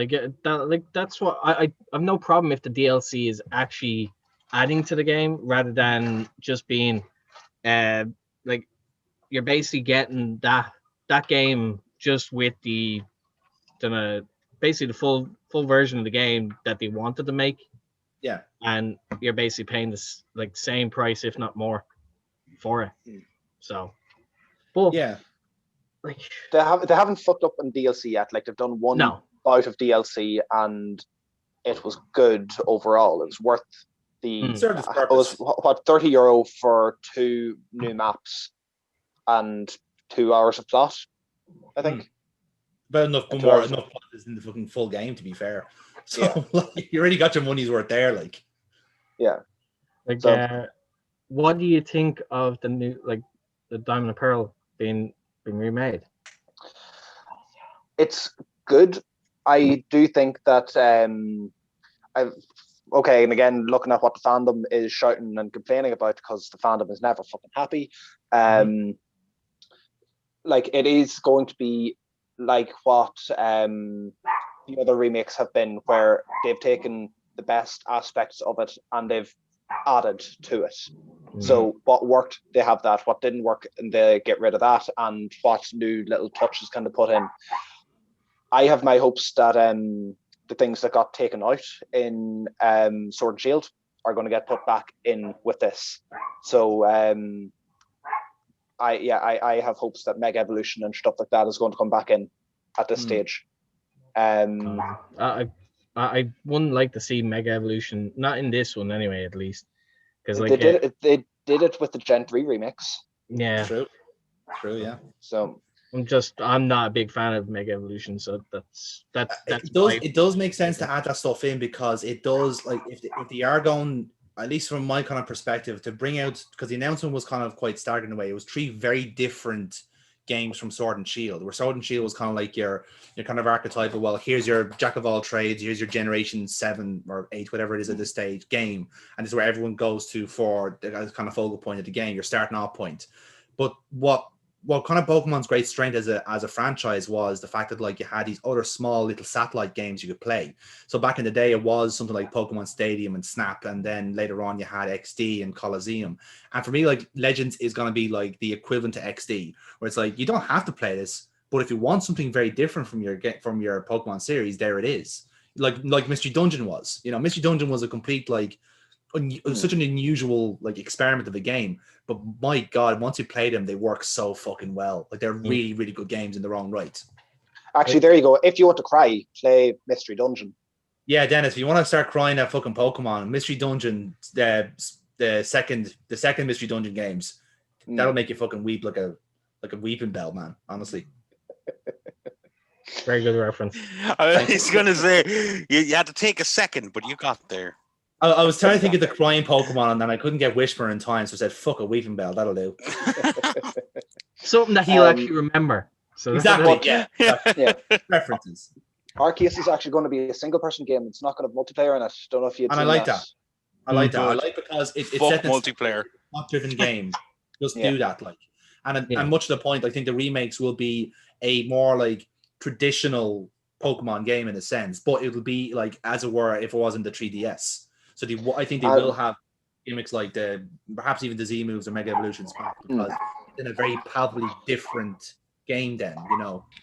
that's what I have no problem if the DLC is actually adding to the game rather than just being like you're basically getting that game just with the basically the full version of the game that they wanted to make. Yeah, and you're basically paying this like same price, if not more, for it. So, but like they haven't fucked up on DLC yet. Like they've done one bout of DLC and it was good overall. It was worth the it was what €30 for 2 new maps and 2 hours of plot, I think. But enough plot is in the fucking full game, to be fair. So like, you already got your money's worth there, like. Yeah. Like, what do you think of the new, like, the Diamond and Pearl being remade? It's good. I do think that and again, looking at what the fandom is shouting and complaining about, because the fandom is never fucking happy. Like it is going to be like what the other remakes have been, where they've taken the best aspects of it and they've added to it. So what worked, they have that. What didn't work, and they get rid of that. And what new little touches can they put in? I have my hopes that the things that got taken out in Sword and Shield are going to get put back in with this. So I have hopes that Mega Evolution and stuff like that is going to come back in at this stage. I wouldn't like to see Mega Evolution, not in this one anyway, at least, because like they did it with the Gen 3 remix. Yeah, true, yeah. So I'm not a big fan of Mega Evolution, so that's it does make sense to add that stuff in, because it does, like, if they are going, at least from my kind of perspective, to bring out, because the announcement was kind of quite staggering in a way. It was 3 very different games from Sword and Shield, where Sword and Shield was kind of like your kind of archetypal, well, here's your jack of all trades, here's your generation 7 or 8, whatever it is at this stage game, and it's where everyone goes to for the kind of focal point of the game, your starting off point. But what kind of Pokemon's great strength as a franchise was the fact that like you had these other small little satellite games you could play. So back in the day, it was something like Pokemon Stadium and Snap, and then later on you had XD and Coliseum. And for me, like Legends is going to be like the equivalent to XD, where it's like you don't have to play this, but if you want something very different from your Pokemon series, there it is. Like Mystery Dungeon was. Mystery Dungeon was a complete like. It was such an unusual like experiment of a game, but my god, once you play them, they work so fucking well. Like they're really, really good games in their own right. Actually, there you go. If you want to cry, play Mystery Dungeon. Yeah, Dennis, if you want to start crying at fucking Pokemon, Mystery Dungeon, the second Mystery Dungeon games, that'll make you fucking weep like a weeping bell, man. Honestly. Very good reference. I was gonna say you had to take a second, but you got there. I was trying to think of the crying Pokemon, and then I couldn't get Whisper in time, so I said, "Fuck a Weeping Bell, that'll do." Something that he'll actually remember. So exactly, yeah. References. Arceus is actually going to be a single-person game. It's not going to have multiplayer in it. Don't know if you'd. And I like that. I like because it's set in multiplayer, plot-driven game. Just do that, like, and much to the point, I think the remakes will be a more like traditional Pokemon game in a sense, but it'll be like, as it were, if it wasn't the 3DS. So I think they will have gimmicks like perhaps even the Z moves or Mega Evolutions back, because it's in a very palpably different game. Then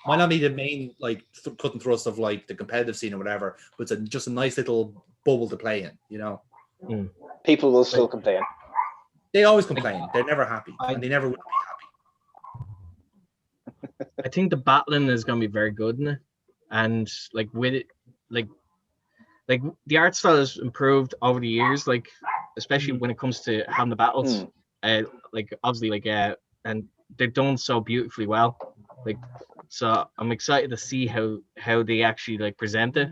might not be the main like cut and thrust of like the competitive scene or whatever, but it's just a nice little bubble to play in. People will still complain. They always complain. They're never happy, and they never would be happy. I think the battling is going to be very good in it, and like with it, like the art style has improved over the years, like especially when it comes to having the battles. Like obviously, like and they're done so beautifully well. Like, so I'm excited to see how they actually like present it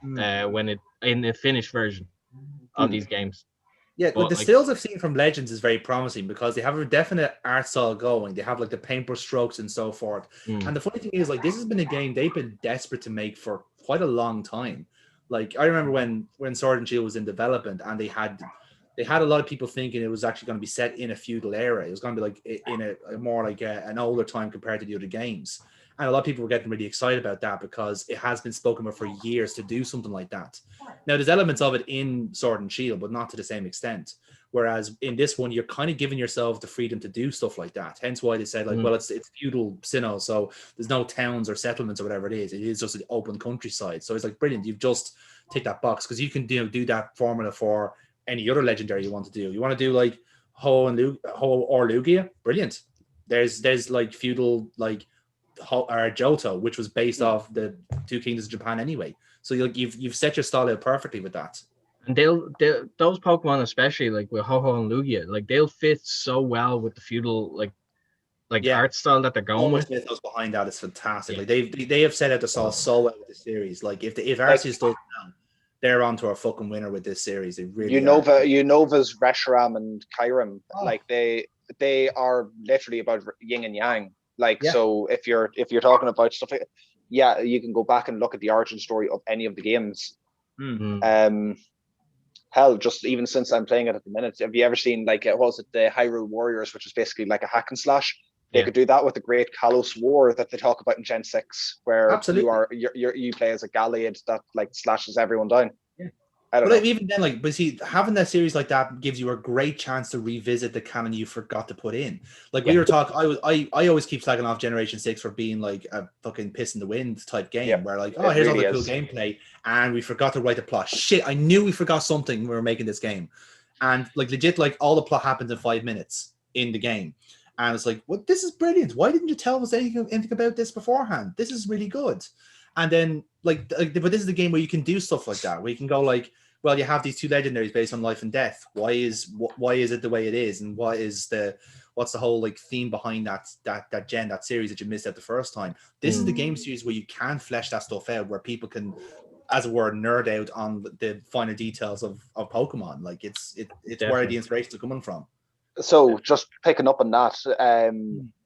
when it in the finished version of these games. Yeah, but the stills I've seen from Legends is very promising because they have a definite art style going. They have like the paintbrush strokes and so forth. And the funny thing is, like, this has been a game they've been desperate to make for quite a long time. Like, I remember when Sword and Shield was in development, and they had a lot of people thinking it was actually going to be set in a feudal era. It was going to be like in a more like an older time compared to the other games. And a lot of people were getting really excited about that because it has been spoken about for years to do something like that. Now, there's elements of it in Sword and Shield, but not to the same extent. Whereas in this one, you're kind of giving yourself the freedom to do stuff like that. Hence why they said, like, well, it's feudal Sinnoh, so there's no towns or settlements or whatever it is. It is just an open countryside. So it's like, brilliant. You've just ticked that box because you can do that formula for any other legendary you want to do. You want to do like Ho or Lugia? Brilliant. There's like feudal like Johto, which was based off the two kingdoms of Japan anyway. So you've set your style out perfectly with that. And they'll those Pokemon, especially like with Ho-Oh and Lugia, like they'll fit so well with the feudal like art style that they're going with. Mythos behind that is fantastic. Like they have set out the style so well with the series. Like if Arceus does well, they're on to a fucking winner with this series. They really Unova's Reshiram and Kyurem, like they are literally about yin and yang. Like so if you're talking about stuff like, you can go back and look at the origin story of any of the games. Hell, just even since I'm playing it at the minute, have you ever seen like what was it, the Hyrule Warriors, which is basically like a hack and slash? They could do that with the Great Kalos War that they talk about in Gen 6, where you play as a Gallade that like slashes everyone down. I don't know. Even then, like, but see, having that series like that gives you a great chance to revisit the canon you forgot to put in. Like we were talking, I always keep slagging off Generation 6 for being like a fucking piss in the wind type game, where like, here's all the cool gameplay, and we forgot to write the plot. Shit, I knew we forgot something when we were making this game, and like legit, like all the plot happens in 5 minutes in the game, and it's like, well, this is brilliant. Why didn't you tell us anything about this beforehand? This is really good. And then but this is the game where you can do stuff like that, where you can go like, well, you have these two legendaries based on life and death. Why is it the way it is, and what's the whole like theme behind that series that you missed out the first time? This is the game series where you can flesh that stuff out, where people can, as it were, nerd out on the finer details of Pokemon. Like it's where the inspiration is coming from. So just picking up on that,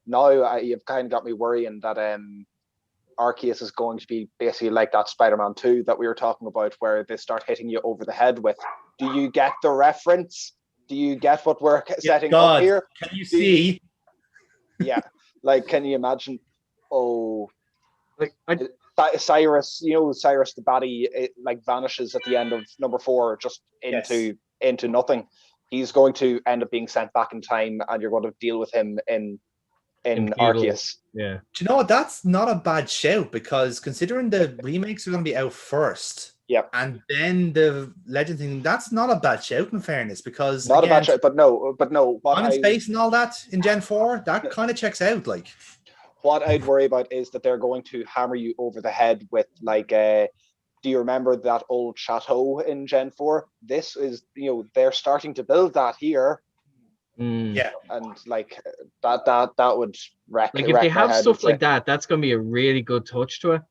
now you've kind of got me worrying that Arceus is going to be basically like that Spider-Man 2 that we were talking about, where they start hitting you over the head with, do you get the reference? Do you get what we're setting up here? Can you see? Like, can you imagine? Cyrus, Cyrus the baddie, it like vanishes at the end of number 4, just into nothing. He's going to end up being sent back in time, and you're going to deal with him in Arceus. Yeah. Do you know what? That's not a bad shout, because considering the remakes are going to be out first, and then the Legend thing, that's not a bad shout in fairness, because not a bad shout, but no. Time and space and all that in Gen 4, that kind of checks out. Like, what I'd worry about is that they're going to hammer you over the head with like, do you remember that old chateau in Gen 4? This is, they're starting to build that here. Yeah, and like that would wreck. Like if they have stuff like that, that's gonna be a really good touch to it.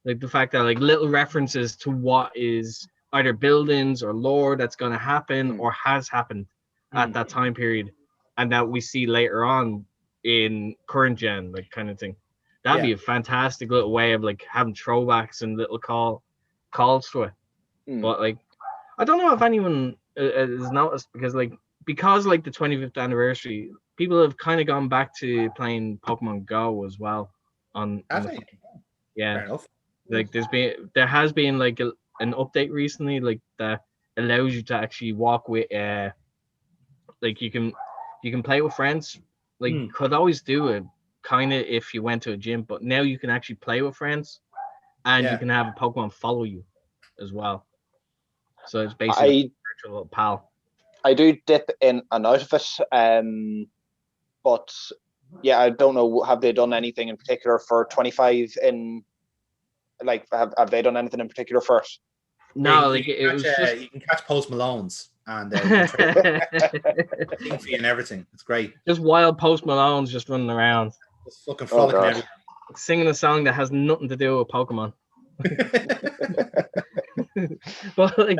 Like the fact that like little references to what is either buildings or lore that's gonna happen or has happened at that time period, and that we see later on in current gen, like kind of thing. That'd be a fantastic little way of like having throwbacks and little calls to it. But like, I don't know if anyone has noticed, because like the 25th anniversary, people have kind of gone back to playing Pokemon Go as well. Fair enough. Like there has been like an update recently, like that allows you to actually walk with like you can play with friends. Like you Hmm. could always do it kind of if you went to a gym, but now you can actually play with friends, and you Yeah. can have a Pokemon follow you as well. So it's basically like a virtual little pal. I do dip in and out of it, but yeah, I don't know. Have they done anything in particular for 25? In like, have they done anything in particular for it? No, Yeah, like it was just you can catch Post Malones and you can trade team fee and everything. It's great. just wild Post Malones just running around, Just fucking Oh, frolicking God. everywhere. singing a song that has nothing to do with Pokemon. But like,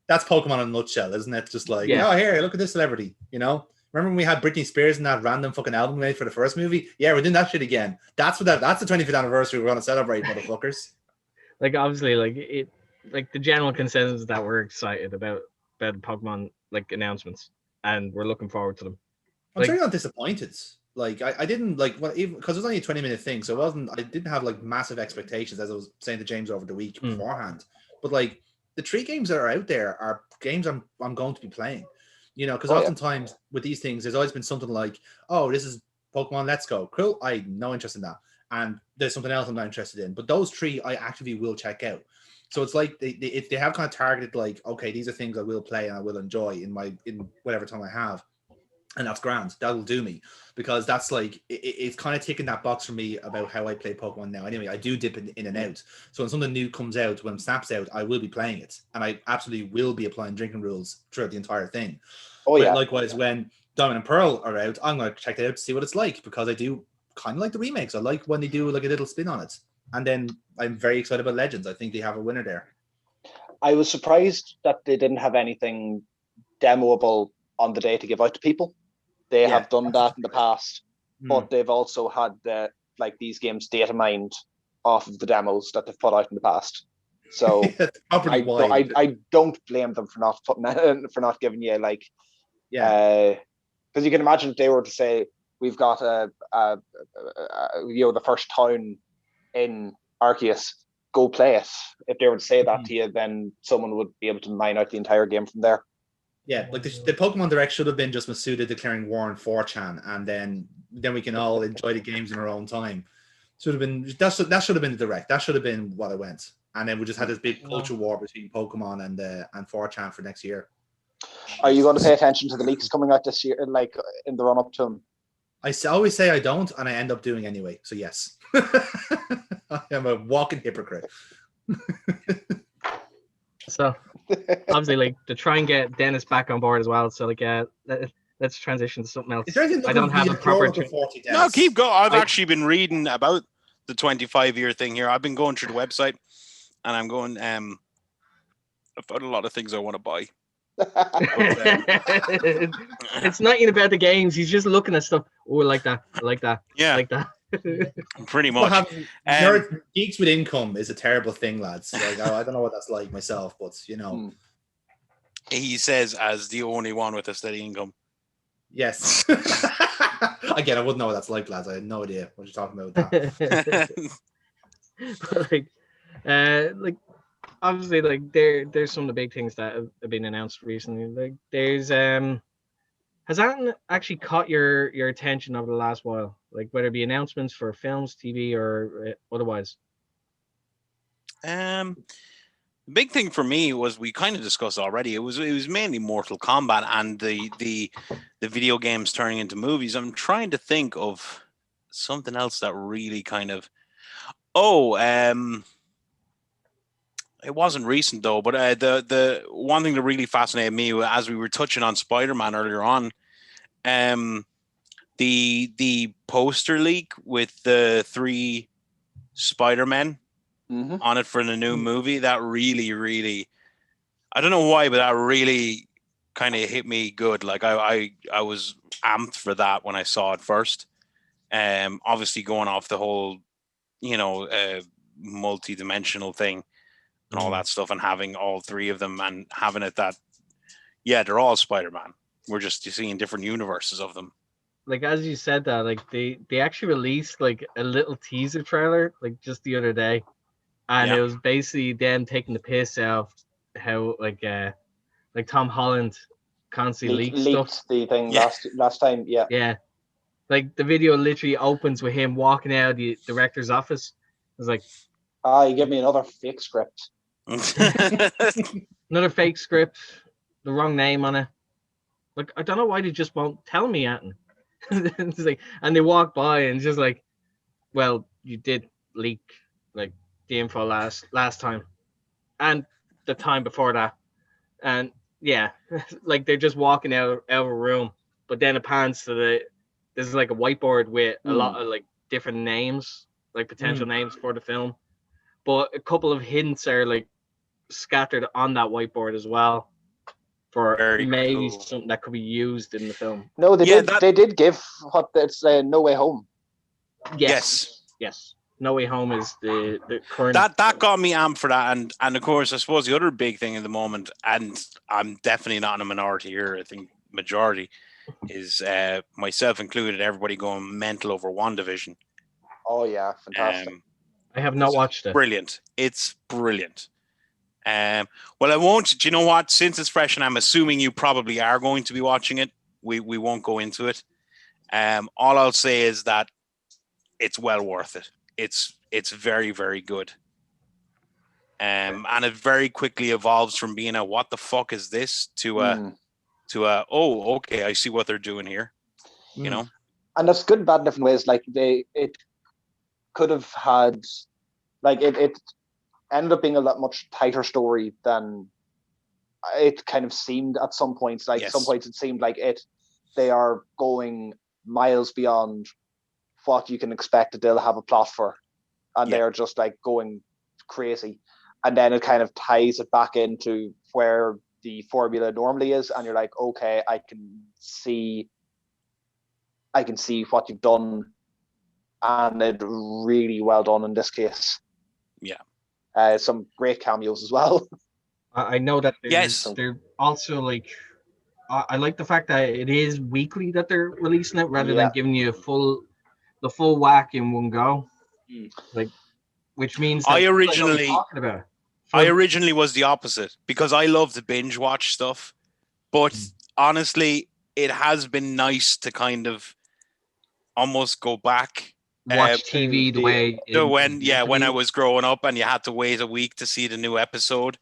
That's Pokemon in a nutshell, isn't it? Just like, Yeah. oh, here, look at this celebrity. You know, remember when we had Britney Spears in that random fucking album made for the first movie? Yeah, we're doing that shit again. That's the 25th anniversary we're gonna celebrate, motherfuckers. like obviously, like the general consensus is that we're excited about Pokemon like announcements, and we're looking forward to them. I'm Like- certainly not disappointed. Like I didn't like well, even because it was only a 20-minute thing, so I didn't have like massive expectations, as I was saying to James over the week beforehand. But like the 3 games that are out there are games I'm going to be playing. You know, because oftentimes with these things, there's always been something like, oh, this is Pokemon Let's Go. Cool. I no interest in that. And there's something else I'm not interested in. But those 3 I actively will check out. So it's like they have kind of targeted like, okay, these are things I will play and I will enjoy in whatever time I have. And that's grand. That'll do me, because that's like it's kind of ticking that box for me about how I play Pokemon now. Anyway, I do dip in and out. So when something new comes out, when Snap's out, I will be playing it, and I absolutely will be applying drinking rules throughout the entire thing. Oh, yeah. But likewise, when Diamond and Pearl are out, I'm going to check it out to see what it's like, because I do kind of like the remakes. I like when they do like a little spin on it, and then I'm very excited about Legends. I think they have a winner there. I was surprised that they didn't have anything demoable on the day to give out to people. They have done that in the past, but they've also had these games data mined off of the demos that they've put out in the past. So I don't blame them for not giving you because you can imagine if they were to say we've got the first town in Arceus, go play it. If they were to say that to you, then someone would be able to mine out the entire game from there. Yeah, like the Pokemon Direct should have been just Masuda declaring war on 4chan, and then we can all enjoy the games in our own time. Should have been that should have been the Direct. That should have been what it went, and then we just had this big culture war between Pokemon and 4chan for next year. Are you going to pay attention to the leaks coming out this year, like in the run up to them? I always say I don't, and I end up doing anyway. So yes, I am a walking hypocrite. So obviously, like to try and get Dennis back on board as well. So like, let's transition to something else. I don't have a proper. No, keep going. I've actually been reading about the 25-year thing here. I've been going through the website, and I'm going. I've found a lot of things I want to buy. It's not even about the games. He's just looking at stuff. Oh, like that. Yeah, like that. Pretty much. Geeks with income is a terrible thing, lads. Like, I don't know what that's like myself, but you know. He says as the only one with a steady income. Yes. Again, I wouldn't know what that's like, lads. I had no idea what you're talking about with that. But like obviously, like there's some of the big things that have been announced recently. Like there's has that actually caught your attention over the last while? Like whether it be announcements for films, TV, or otherwise? The big thing for me was, we kind of discussed already. It was mainly Mortal Kombat and the video games turning into movies. I'm trying to think of something else that really kind of. It wasn't recent though, but the one thing that really fascinated me, as we were touching on Spider-Man earlier on, the poster leak with the 3 Spider-Men on it for the new movie, that really, I don't know why, but that really kind of hit me good. Like I was amped for that when I saw it first. Obviously going off the whole, multi-dimensional thing and all that stuff, and having all 3 of them and having it that, they're all Spider-Man. We're just seeing different universes of them. Like as you said that, like they actually released like a little teaser trailer like just the other day, and it was basically them taking the piss out how like Tom Holland constantly leaked stuff. Leaked the thing Yeah. last time. Yeah. Yeah. Like the video literally opens with him walking out of the director's office. It's like, You give me another fake script. another fake script, the wrong name on it. Like, I don't know why they just won't tell me anything. It's like, and they walk by and it's just like, well, you did leak like the info last time, and the time before that, and yeah, like they're just walking out of a room, but then it pans to there's like a whiteboard with a lot of like different names, like potential names for the film, but a couple of hints are like scattered on that whiteboard as well for Very maybe cool. something that could be used in the film. No, they did give what it's No Way Home. Yes. No Way Home is the current. That got me amped for that, and of course, I suppose the other big thing at the moment, and I'm definitely not in a minority here. I think majority is myself included. Everybody going mental over WandaVision. Oh yeah, fantastic. I have not watched it. Brilliant. It's brilliant. Well, I won't. Do you know what? Since it's fresh, and I'm assuming you probably are going to be watching it, we won't go into it. All I'll say is that it's well worth it. It's very, very good. And it very quickly evolves from being a what the fuck is this to a oh, okay, I see what they're doing here. You know? And that's good and bad in different ways. Like it could have had like it ended up being a lot much tighter story than it kind of seemed at some points. Like some points it seemed like they are going miles beyond what you can expect that they'll have a plot for, and they're just like going crazy, and then it kind of ties it back into where the formula normally is, and you're like, okay, I can see what you've done, and it really well done in this case. Some great cameos as well. I know that they're also like, I like the fact that it is weekly that they're releasing it rather than giving you the full whack in one go. Like, which means that I originally was the opposite because I love to binge watch stuff, but honestly, it has been nice to kind of almost go back. Watch TV the way when I was growing up and you had to wait a week to see the new episode.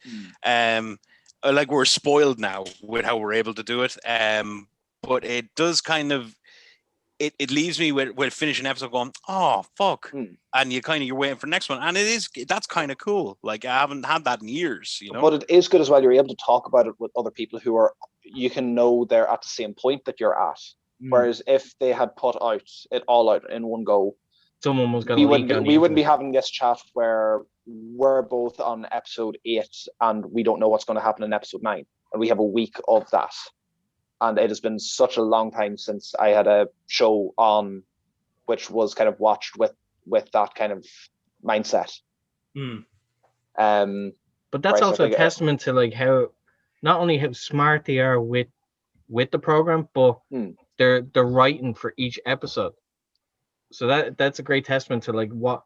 Like we're spoiled now with how we're able to do it. But it does kind of it leaves me with finishing an episode going, oh fuck, and you're waiting for the next one, and that's kind of cool. Like I haven't had that in years, you know. But it is good as well. You're able to talk about it with other people who you can know they're at the same point that you're at. Whereas if they had put it all out in one go, someone was going to we wouldn't be having this chat where we're both on episode 8 and we don't know what's going to happen in episode 9, and we have a week of that. And it has been such a long time since I had a show on which was kind of watched with that kind of mindset. But that's also a testament to like how not only how smart they are with the program, but they're writing for each episode. So that's a great testament to like what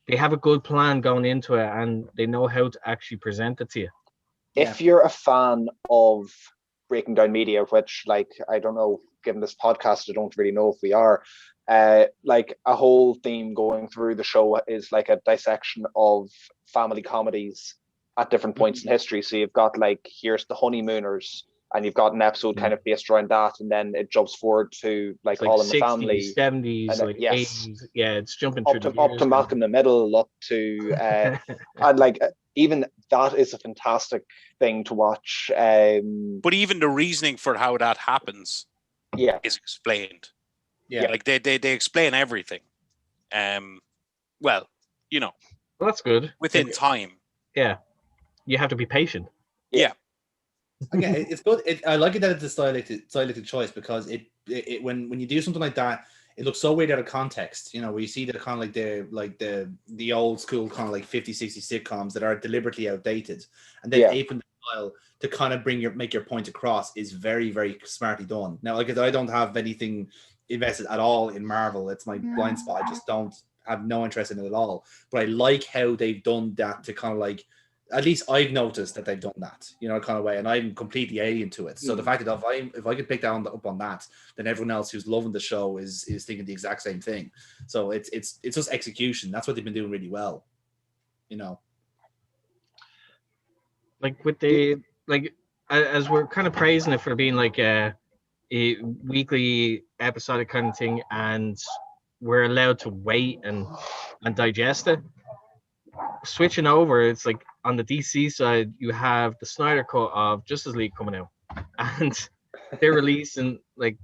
they have a good plan going into it, and they know how to actually present it to you. If you're a fan of breaking down media, which like I don't know, given this podcast, I don't really know if we are. Like a whole theme going through the show is like a dissection of family comedies at different points in history. So you've got like here's the Honeymooners, and you've got an episode kind of based around that, and then it jumps forward to like All in 60s, the Family, 70s, like 80s. Yeah, it's jumping through up to Malcolm in the Middle, up to and like even that is a fantastic thing to watch. But even the reasoning for how that happens, is explained. Like they explain everything. Well, you know, that's good within time. Yeah, you have to be patient. Again, it's good. I like it that it's a stylistic choice because it when you do something like that, it looks so weird out of context. You know, where you see that kind of like the old school kind of like 50s, 60s sitcoms that are deliberately outdated, and then aping the style to kind of make your point across is very, very smartly done. Now, like I don't have anything invested at all in Marvel. It's my blind spot. I just have no interest in it at all. But I like how they've done that to kind of like at least I've noticed that they've done that, kind of way, and I'm completely alien to it. So the fact that if I could pick up on that, then everyone else who's loving the show is thinking the exact same thing. So it's just execution. That's what they've been doing really well, Like with the as we're kind of praising it for being like a weekly episodic kind of thing, and we're allowed to wait and digest it. Switching over, it's like on the DC side, you have the Snyder Cut of Justice League coming out, and they're releasing like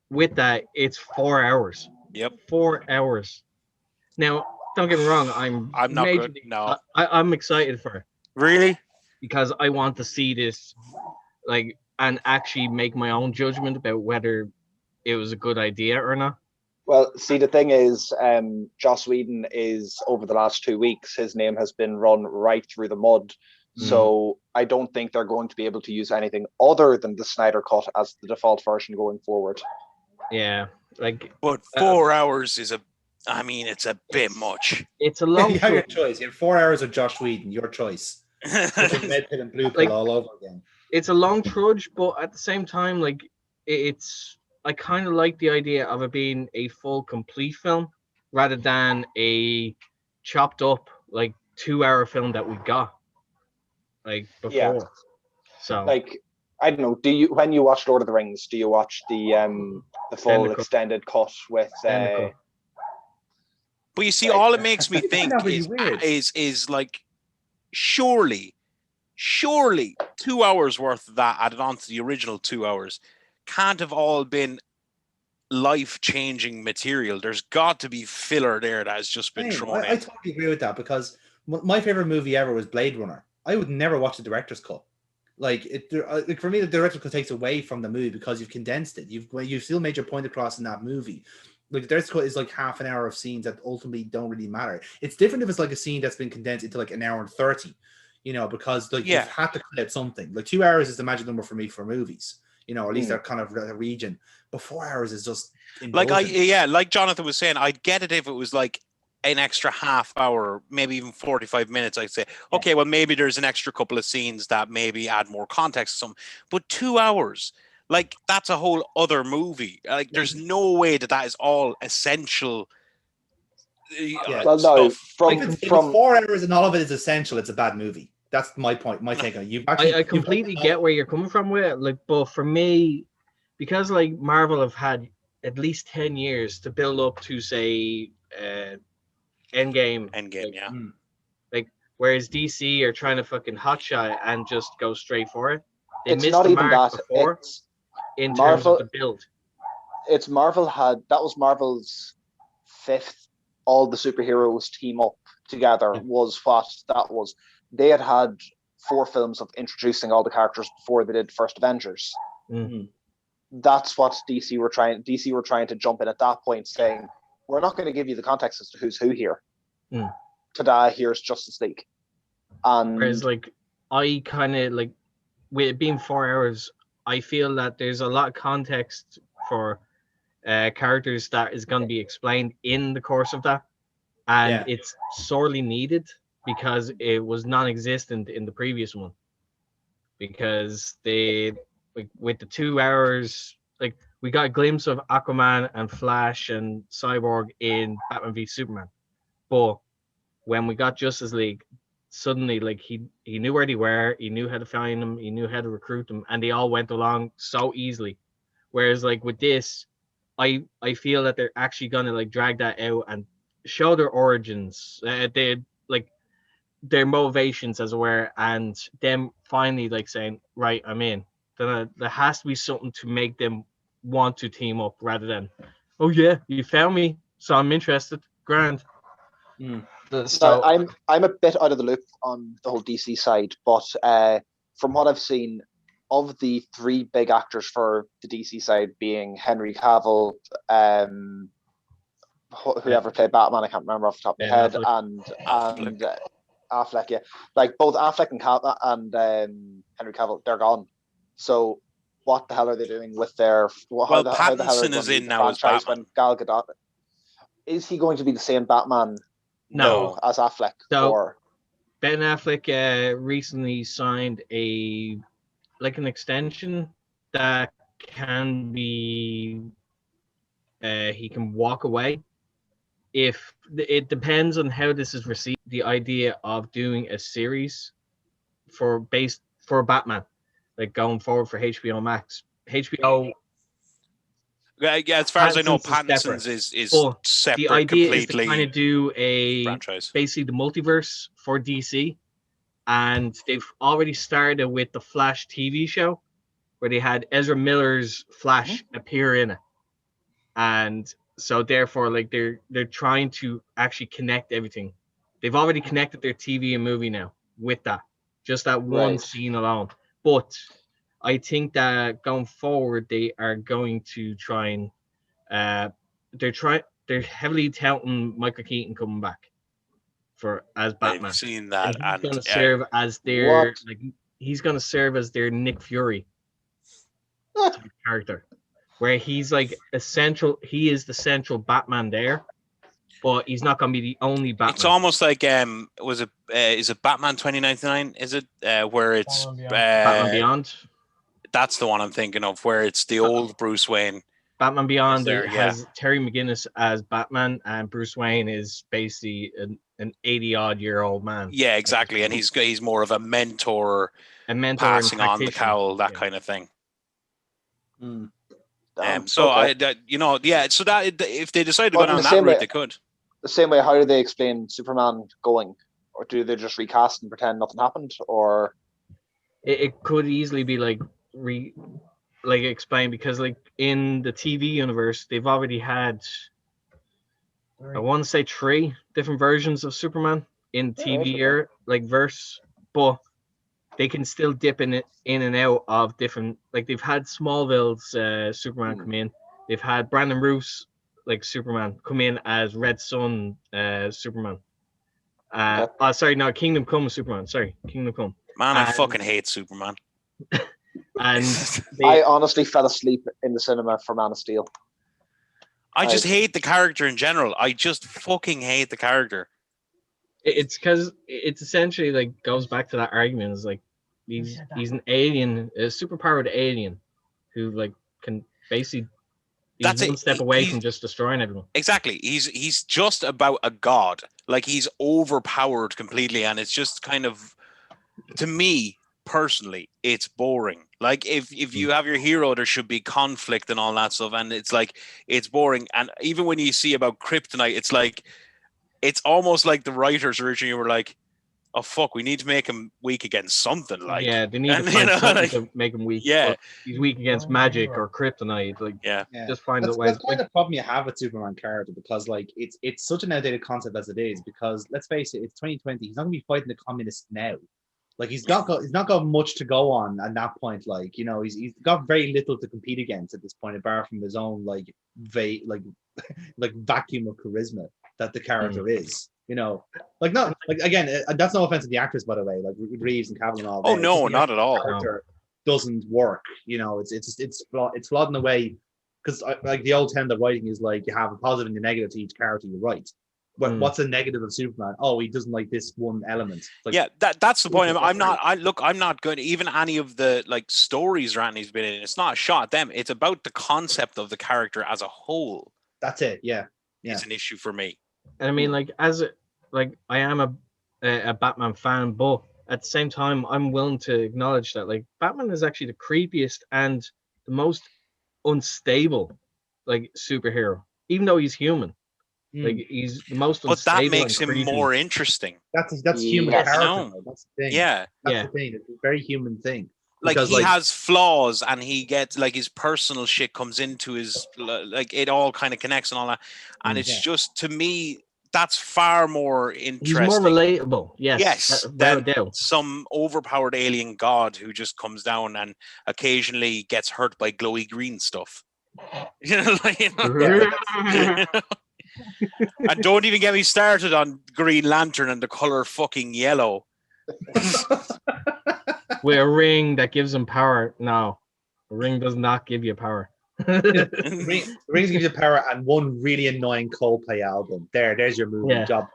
with that, it's 4 hours. Yep. 4 hours. Now, don't get me wrong, I'm not good. No, I'm excited for it. Really? Because I want to see this, like, and actually make my own judgment about whether it was a good idea or not. Well, see, the thing is, Joss Whedon is, over the last 2 weeks, his name has been run right through the mud. So I don't think they're going to be able to use anything other than the Snyder Cut as the default version going forward. Yeah, but 4 hours is it's a bit much. It's a long. You have your choice. You have 4 hours of Joss Whedon. Your choice. Red pill and blue pill all over again. It's a long trudge, but at the same time, I kind of like the idea of it being a full, complete film rather than a chopped up 2-hour film that we got before. Yeah. So I don't know. When you watch Lord of the Rings, do you watch the full extended cut with? But you see, all it makes me think is like, surely 2 hours worth of that added on to the original 2 hours can't have all been life-changing material. There's got to be filler there that has just been thrown in. I totally agree with that, because my favorite movie ever was Blade Runner. I would never watch the director's cut. For me, the director's cut takes away from the movie because you've condensed it. You've still made your point across in that movie. The director's cut is like half an hour of scenes that ultimately don't really matter. It's different if it's like a scene that's been condensed into like an hour and 30, because you've had to cut out something. 2 hours is the magic number for me for movies. Or at least that kind of region. But 4 hours is just indulgent. Like Jonathan was saying, I'd get it if it was like an extra half hour, maybe even 45 minutes. I'd say, okay, well, maybe there's an extra couple of scenes that maybe add more context to some. But 2 hours, that's a whole other movie. There's no way that is all essential. Well, no, from 4 hours and all of it is essential, it's a bad movie. That's my point. My take on it. I completely get where you're coming from with it. But for me, because Marvel have had at least 10 years to build up to say Endgame. Whereas DC are trying to fucking hotshot it and just go straight for it. They missed the mark before in terms of the build. That was Marvel's fifth. All the superheroes team up together was what that was. They had 4 films of introducing all the characters before they did first Avengers. Mm-hmm. That's what DC were trying to jump in at that point, saying, we're not going to give you the context as to who's who here. Ta-da, here's Justice League. And whereas I kind of with it being 4 hours, I feel that there's a lot of context for characters that is going to be explained in the course of that, and it's sorely needed because it was non-existent in the previous one. Because they with the 2 hours, we got a glimpse of Aquaman and Flash and Cyborg in Batman v Superman, but when we got Justice League, suddenly he knew where they were, he knew how to find them, he knew how to recruit them, and they all went along so easily. Whereas with this, I feel that they're actually gonna drag that out and show their origins, their motivations, as it were, and them finally saying, right, I'm in. Then there has to be something to make them want to team up rather than, oh yeah, you found me, so I'm interested. Grand. So I'm a bit out of the loop on the whole DC side, but from what I've seen, of the 3 big actors for the DC side being Henry Cavill, whoever played Batman, I can't remember off the top of my head, and Affleck, both Affleck and Henry Cavill, they're gone. So what the hell are they doing with their? How the hell is in now as Batman. When Gal Gadot, is he going to be the same Batman? No, as Affleck, or Ben Affleck recently signed an extension that can be he can walk away if it depends on how this is received. The idea of doing a series for Batman, like going forward for HBO Max. HBO. Yeah, as far as I know, Pattinson's Pattinson's is but separate the idea completely. is to kind of do a franchise. basically the multiverse for DC, and they've already started with the Flash TV show, where they had Ezra Miller's Flash appear in it, and so therefore, like they're trying to actually connect everything. They've already connected their TV and movie now with that, just that one scene alone. But I think that going forward, they are going to try and they're heavily touting Michael Keaton coming back as Batman. I've seen that, and he's going to serve as their he's going to serve as their Nick Fury character, where he's like he is the central Batman there, but he's not going to be the only Batman. It's almost like is it Batman 2099? Is it where it's Batman Beyond? That's the one I'm thinking of, where it's the old Bruce Wayne. Batman Beyond has Terry McGinnis as Batman, and Bruce Wayne is basically an 80-odd-year-old man. Yeah, exactly, and he's more of a mentor passing on the cowl, that kind of thing. So that if they decide to go down that route, they could. The same way, how do they explain Superman going, or do they just recast and pretend nothing happened, or it could easily be explained, because like in the TV universe, they've already had I want to say 3 different versions of Superman in TV verse, but they can still dip in and out of different. Like they've had Smallville's Superman come in. They've had Brandon Roof's Superman come in as Red Sun Superman. Kingdom Come Superman. Sorry, Kingdom Come. Man, I fucking hate Superman. And I honestly fell asleep in the cinema for Man of Steel. I just hate the character in general. I just fucking hate the character. It's because it's essentially goes back to that argument. It's like he's an alien, a superpowered alien who can basically he's one step away from just destroying everyone. Exactly. He's just about a god. He's overpowered completely, and it's just kind of, to me personally, it's boring. If you have your hero, there should be conflict and all that stuff, and it's boring. And even when you see about kryptonite, it's almost like the writers originally were like, oh fuck, we need to make him weak against something. They need to find something to make him weak. Yeah, he's weak against magic or kryptonite. Just find a way. That's kind of the problem you have with Superman character, because it's such an outdated concept as it is. Because let's face it, it's 2020. He's not going to be fighting the communists now. He's not got much to go on at that point. He's got very little to compete against at this point, apart from his own vacuum of charisma that the character is. Again, that's no offense to the actors, by the way, Reeves and Cavill and all. Oh no, not at all. Character doesn't work. It's flawed in a way, because the old term that writing is you have a positive and a negative to each character you write. But what's the negative of Superman? Oh, he doesn't like this one element. That's the point. I'm not going to even any of the stories Randy's been in. It's not a shot at them. It's about the concept of the character as a whole. That's it. Yeah. It's an issue for me. And I mean, I am a Batman fan, but at the same time, I'm willing to acknowledge that Batman is actually the creepiest and the most unstable superhero, even though he's human. He's the most unstable. But that makes him more interesting. That's human character. No. That's the thing. Yeah. That's the thing. It's a very human thing. He has flaws, and he gets his personal shit comes into his it all kind of connects and all that. And it's just, to me, that's far more interesting. He's more relatable. Yes. Than some overpowered alien god who just comes down and occasionally gets hurt by glowy green stuff. And don't even get me started on Green Lantern and the color fucking yellow. With a ring that gives him power. No, a ring does not give you power. Rings give you power and one really annoying Coldplay album. There's your movie job.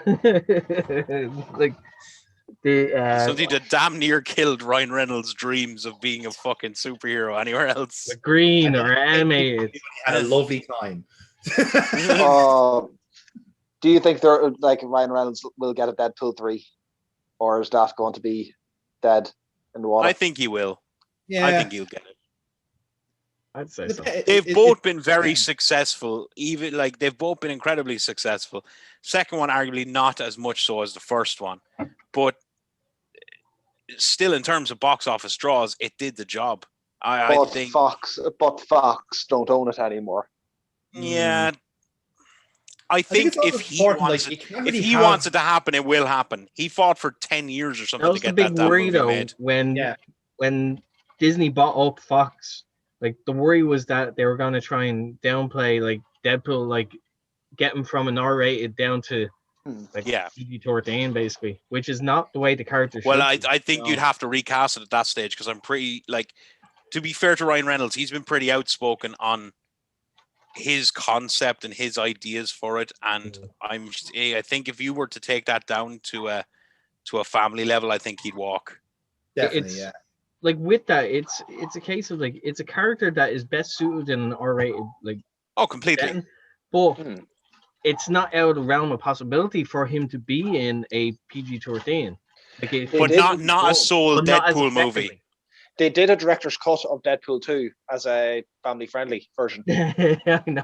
Like the Something that damn near killed Ryan Reynolds' dreams of being a fucking superhero anywhere else. the green or animated. Had a lovely time. Do you think they're like Ryan Reynolds will get a Deadpool 3, or is that going to be dead in the water? I think he will. Yeah, I think he'll get it. I'd say so. They've both been very successful. Even like they've both been incredibly successful. Second one, arguably not as much so as the first one, but still, in terms of box office draws, it did the job. I think. Fox don't own it anymore. Yeah, I think if he wants it to happen, it will happen. He fought for 10 years or something That was to get the big that damn worry movie though made. when Disney bought up Fox. Like the worry was that they were going to try and downplay like Deadpool, like get him from an R-rated down to like PG-13 basically, which is not the way the character should. Well, I think you'd have to recast it at that stage because I'm pretty like, to be fair to Ryan Reynolds, he's been pretty outspoken on his concept and his ideas for it, and I think if you were to take that down to a family level, I think he'd walk. Definitely, yeah. Like with that, it's a case of like it's a character that is best suited in an R-rated like completely setting, but it's not out of the realm of possibility for him to be in a PG-13. Like but not a sole Deadpool movie. They did a director's cut of Deadpool 2 as a family-friendly version. I know.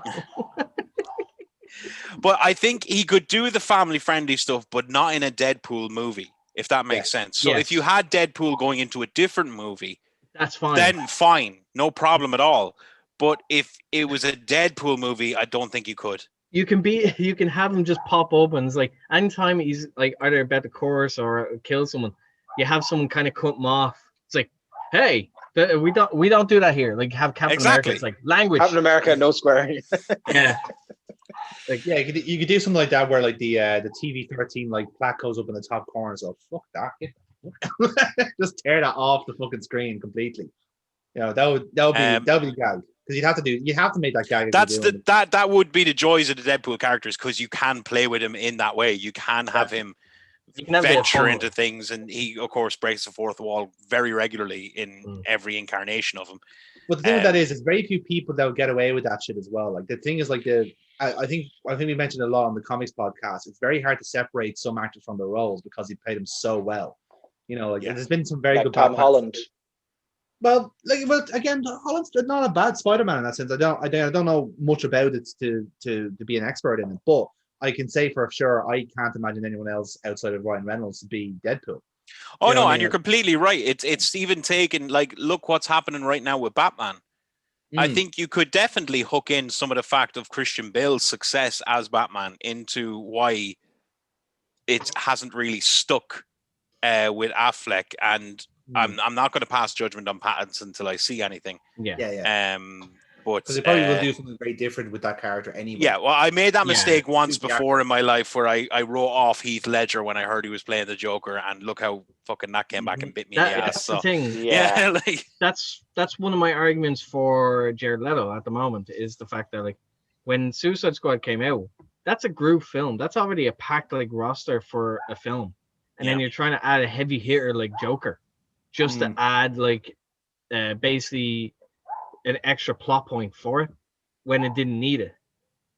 But I think he could do the family-friendly stuff, but not in a Deadpool movie, if that makes sense. So if you had Deadpool going into a different movie, that's fine. Then fine, no problem at all. But if it was a Deadpool movie, I don't think you could. You can have him just pop up and it's like anytime he's like either about the course or kill someone, you have someone kind of cut him off. It's like, hey, we don't do that here. Like have Captain America. It's like language. Captain America, no swearing. Yeah. Like you could do something like that where like the TV-13 like plaque goes up in the top corner. So fuck that. Just tear that off the fucking screen completely. You know, that would be gag. Because you have to make that gag. That would be the joys of the Deadpool characters, because you can play with him in that way. You can have him venture into things, and he of course breaks the fourth wall very regularly in every incarnation of him. But the thing with that is very few people that would get away with that shit as well. Like the thing is like I think we mentioned a lot on the comics podcast. It's very hard to separate some actors from their roles because he played them so well. You know, like there's been some very good Tom Holland. Well, again, Holland's not a bad Spider-Man in that sense. I don't know much about it to be an expert in it, but I can say for sure I can't imagine anyone else outside of Ryan Reynolds to be Deadpool. Oh no, and you're completely right. It's even taken, like, look what's happening right now with Batman. I think you could definitely hook in some of the fact of Christian Bale's success as Batman into why it hasn't really stuck with Affleck, and I'm not going to pass judgment on Pattinson until I see anything. Yeah. But because they probably will do something very different with that character anyway. Yeah, well, I made that mistake once before in my life where I wrote off Heath Ledger when I heard he was playing the Joker, and look how fucking that came back and bit me in the ass. That's the thing. Like, that's one of my arguments for Jared Leto at the moment, is the fact that like when Suicide Squad came out, that's a group film. That's already a packed like roster for a film, and then you're trying to add a heavy hitter like Joker, just to add like basically an extra plot point for it when it didn't need it.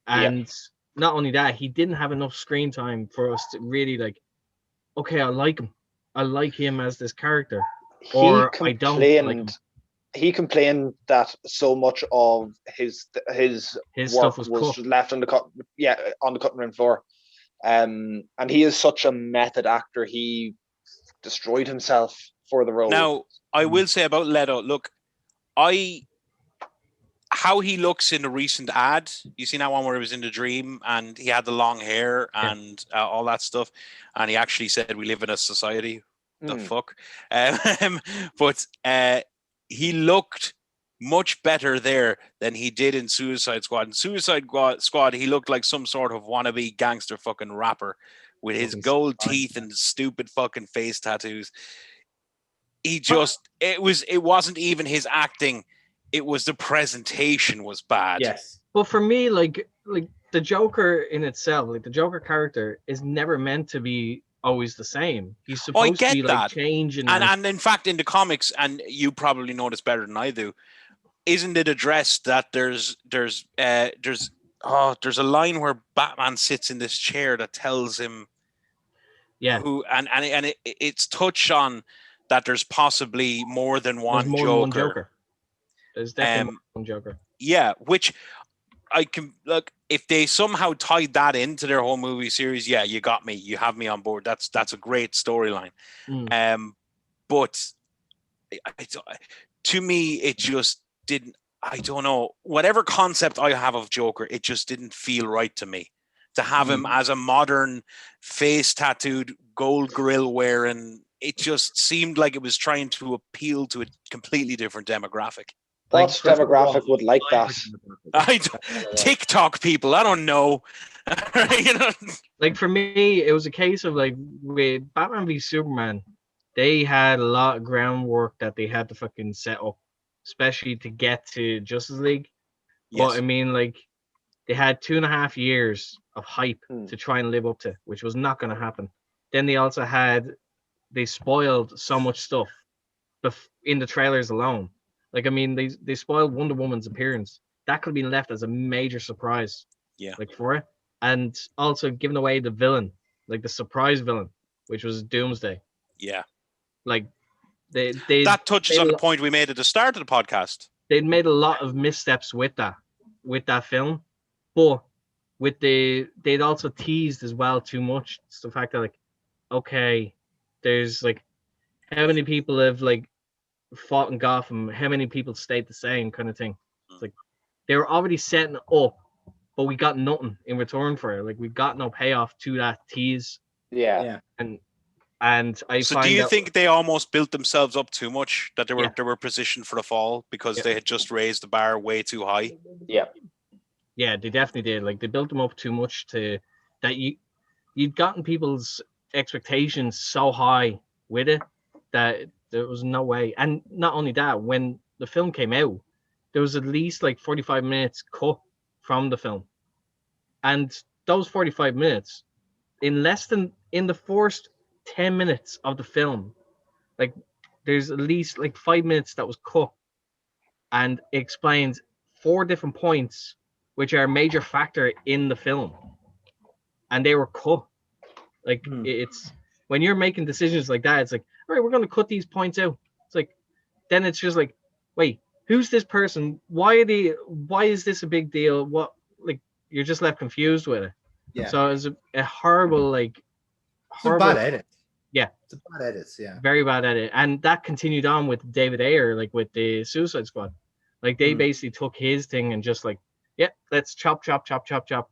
And not only that, he didn't have enough screen time for us to really like, okay, I like him as this character, or I don't like him. He complained that so much of his work stuff was left on the cutting room floor, and he is such a method actor. He destroyed himself for the role. Now, I will say about Leto, look, how he looks in the recent ad, you seen that one where he was in the dream and he had the long hair and all that stuff, and he actually said we live in a society. The fuck? But he looked much better there than he did in Suicide Squad. In Suicide Squad, he looked like some sort of wannabe gangster fucking rapper with his gold teeth and stupid fucking face tattoos. It wasn't even his acting. It was the presentation was bad. Yes. But for me, like the Joker in itself, like the Joker character, is never meant to be always the same. He's supposed to be like changing. And in fact, in the comics, and you probably know this better than I do, isn't it addressed that there's a line where Batman sits in this chair that tells him who, and it's touched on that there's possibly more than one Joker. There's definitely one Joker. Yeah, which I can look, if they somehow tied that into their whole movie series, yeah, you got me. You have me on board. That's a great storyline. But to me, it just didn't. I don't know. Whatever concept I have of Joker, it just didn't feel right to me. To have him as a modern, face tattooed, gold grill wearing, it just seemed like it was trying to appeal to a completely different demographic. What demographic would like that? TikTok people, I don't know. You know? Like for me, it was a case of like with Batman v Superman, they had a lot of groundwork that they had to fucking set up, especially to get to Justice League. Yes. But I mean, like they had 2.5 years of hype to try and live up to, which was not going to happen. Then they spoiled so much stuff in the trailers alone. Like, I mean, they spoiled Wonder Woman's appearance. That could have been left as a major surprise. Yeah. Like for it. And also giving away the villain, like the surprise villain, which was Doomsday. Yeah. Like that touches on the point we made at the start of the podcast. They'd made a lot of missteps with that film. But they'd also teased as well too much. It's the fact that like, okay, there's like how many people have like fought in Gotham, how many people stayed the same kind of thing. It's like they were already setting it up, but we got nothing in return for it. Like we got no payoff to that tease. Yeah. And I so do you think they almost built themselves up too much, that they were positioned for the fall because they had just raised the bar way too high? Yeah, they definitely did. Like they built them up too much to that you'd gotten people's expectations so high with it that there was no way. And not only that, when the film came out, there was at least like 45 minutes cut from the film. And those 45 minutes, in the first 10 minutes of the film, like there's at least like 5 minutes that was cut, and it explains 4 different points which are a major factor in the film, and they were cut. Like it's when you're making decisions like that, it's like, all right, we're going to cut these points out. It's like, then it's just like, wait, who's this person? Why is this a big deal? What, like, you're just left confused with it. Yeah. So it was a horrible, like, it's a bad edit. Yeah. It's a bad edit. Yeah. Very bad edit. And that continued on with David Ayer, like with the Suicide Squad. Like they basically took his thing and just like, yeah, let's chop.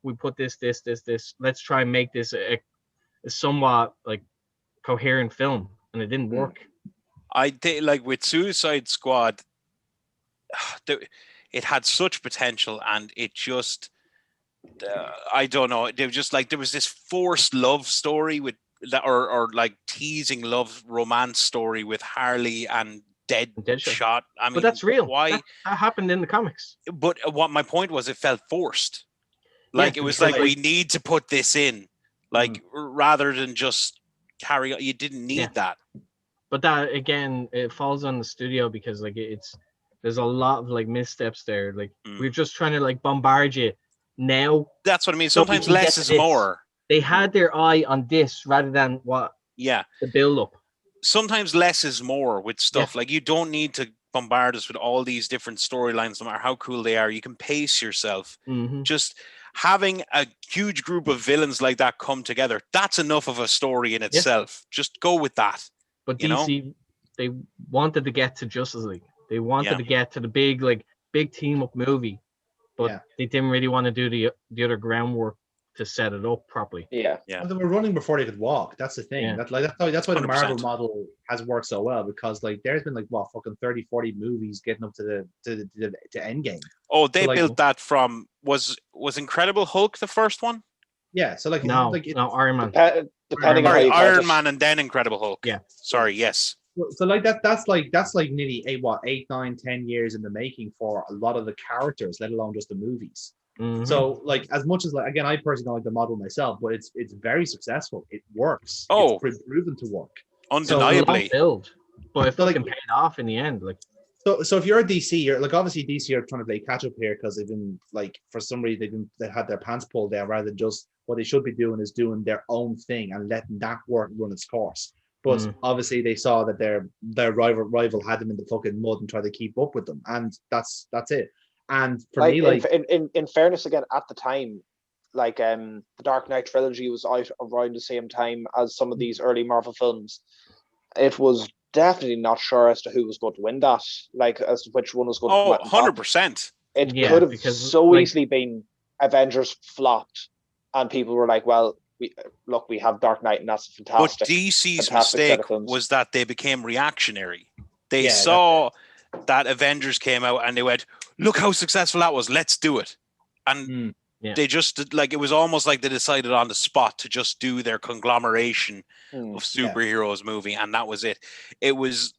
We put this. Let's try and make this a somewhat like coherent film, and it didn't work. I think like with Suicide Squad, it had such potential, and it just I don't know. They were just like, there was this forced love story with that, or like teasing love romance story with Harley and Deadshot. I mean, but that's real. Why that happened in the comics? But what my point was, it felt forced. Like it was like we need to put this in, like rather than just carry on. You didn't need that. But that again, it falls on the studio because like there's a lot of like missteps there. Like we're just trying to like bombard you now. That's what I mean. Sometimes less is more. They had their eye on this rather than what. Yeah. The build up. Sometimes less is more with stuff. Like you don't need to bombard us with all these different storylines, no matter how cool they are. You can pace yourself. Just having a huge group of villains like that come together, that's enough of a story in itself. Just go with that. But DC, they wanted to get to Justice League. They wanted to get to the big team up movie, but they didn't really want to do the other groundwork to set it up properly. And they were running before they could walk. That's the thing. That's why the Marvel model has worked so well, because like there's been like fucking 30-40 movies getting up to Endgame. Oh, they built that from was Incredible Hulk the first one? Yeah, so like no, Iron Man. Depending on Iron Man and then Incredible Hulk. Yeah. Sorry, yes. So like that's like nearly 8, 9, 10 years in the making for a lot of the characters, let alone just the movies. Mhm. So like as much as like again, I personally don't like the model myself, but it's very successful. It works. Oh. It's proven to work. It's a long Undeniably. build, but it So, like- fucking paid off in the end. Like, So if you're a DC, you're like obviously DC are trying to play catch up here because they've been like for some reason they had their pants pulled down rather than just what they should be doing is doing their own thing and letting that work run its course. But obviously they saw that their rival had them in the fucking mud and tried to keep up with them, and that's it. And for like, me, like in fairness, again, at the time, like the Dark Knight trilogy was out around the same time as some of these early Marvel films. It was definitely not sure as to who was going to win that, like as to which one was going to come out on top. 100%. It Yeah, could have because, so like- easily been Avengers flopped, and people were like, "Well, we have Dark Knight, and that's a But fantastic." DC's fantastic set mistake of films. was that they became reactionary. They Yeah, saw that Avengers came out and they went, look how successful that was. Let's do it. And Yeah. they just like, it was almost like they decided on the spot to just do their conglomeration Hmm. of superheroes movie. And that was it. It was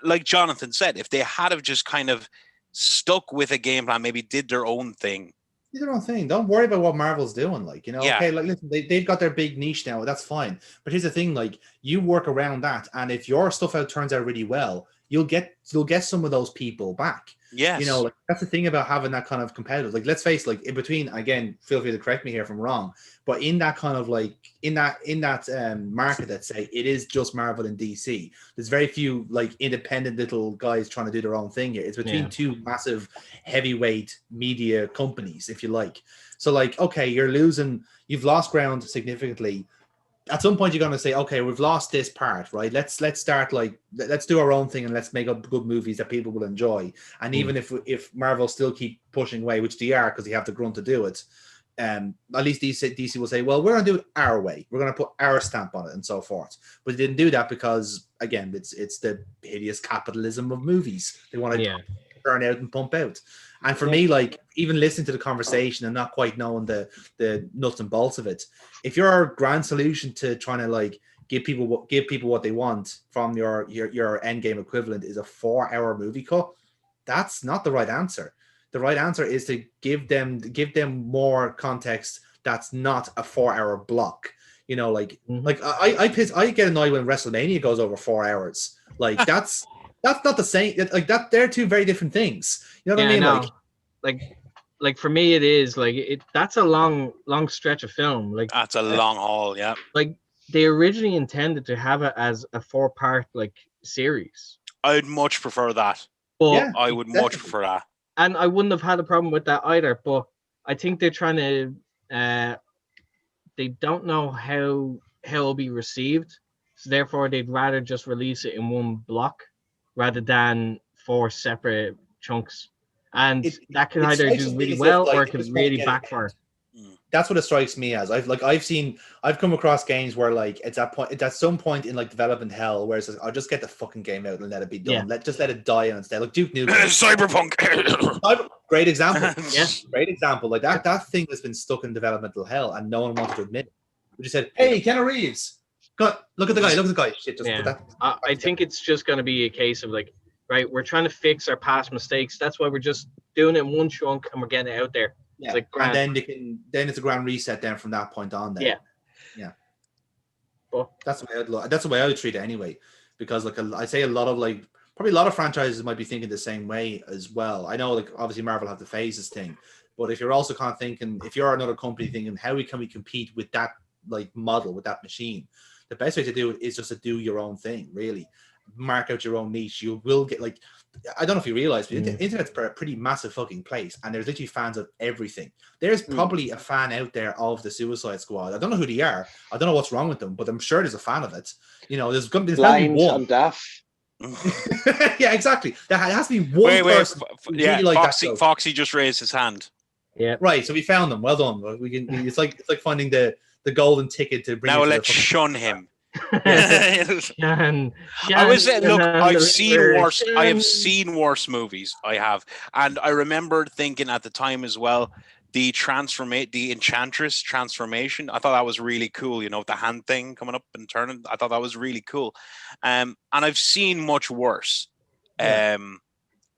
like Jonathan said, if they had have just kind of stuck with a game plan, maybe did their own thing. do their own thing. Don't worry about what Marvel's doing. Like, you know, Yeah. okay, like listen, they've got their big niche now. That's fine. But here's the thing: like, you work around that, and if your stuff turns out really well, you'll get some of those people back. Yes. You know, like that's the thing about having that kind of competitive. Like, let's face, like in between. Again, feel free to correct me here if I'm wrong. But in that kind of like in that market that say it is just Marvel and DC. There's very few like independent little guys trying to do their own thing here. It's between two massive heavyweight media companies, if you like. So like, okay, you've lost ground significantly. At some point you're going to say, okay, we've lost this part, right? Let's start like let's do our own thing and let's make up good movies that people will enjoy. And even if Marvel still keep pushing away, which they are because they have the grunt to do it, at least DC will say, well, we're going to do it our way. We're going to put our stamp on it and so forth. But they didn't do that because again, it's the hideous capitalism of movies. They want to turn out and pump out. And for me, like even listening to the conversation and not quite knowing the nuts and bolts of it, if your grand solution to trying to like give people what they want from your end game equivalent is a 4-hour movie cut, that's not the right answer. The right answer is to give them more context. That's not a 4-hour block. You know, like I get annoyed when WrestleMania goes over 4 hours. Like that's not the same. Like that, they're two very different things. You know what I mean? Like for me, it is like that's a long stretch of film. Like that's a long haul. Yeah. Like they originally intended to have it as a 4-part like series. I'd much prefer that. But I would much prefer that. And I wouldn't have had a problem with that either. But I think they're trying to. They don't know how it'll be received, so therefore they'd rather just release it in one block rather than 4 separate chunks. And that can either do really well or it can really backfire. That's what it strikes me as. I've come across games where like it's at some point in like development hell where it's like, I'll just get the fucking game out and let it be done. Let it die on instead. Like Duke Nukem. Cyberpunk. Great example. Great example. Like that thing has been stuck in developmental hell and no one wanted to admit it. We just said, hey, Keanu Reeves. God, look at the guy. Shit, just put that. I think it's just going to be a case of like, right, we're trying to fix our past mistakes. That's why we're just doing it in one chunk and we're getting it out there. Yeah, it's like and then it's a grand reset then from that point on. Then. Yeah. But that's the way I would treat it anyway, because like I say, probably a lot of franchises might be thinking the same way as well. I know, like obviously Marvel have the phases thing, but if you're also kind of thinking, if you're another company thinking, how can we compete with that like model, with that machine? The best way to do it is just to do your own thing, really. Mark out your own niche. You will get like, I don't know if you realize, but the internet's a pretty massive fucking place, and there's literally fans of everything. There's probably a fan out there of the Suicide Squad. I don't know who they are. I don't know what's wrong with them, but I'm sure there's a fan of it. You know, there's going to be one. And deaf. Yeah, exactly. There has to be one person. Yeah, really Foxy just raised his hand. Yeah, right. So we found them. Well done. We can. It's like finding the golden ticket to bring. Now let's shun him. I was saying, look, I've seen worse. I have seen worse movies. I have, and I remember thinking at the time as well, the Enchantress transformation. I thought that was really cool. You know, the hand thing coming up and turning. I thought that was really cool. And I've seen much worse than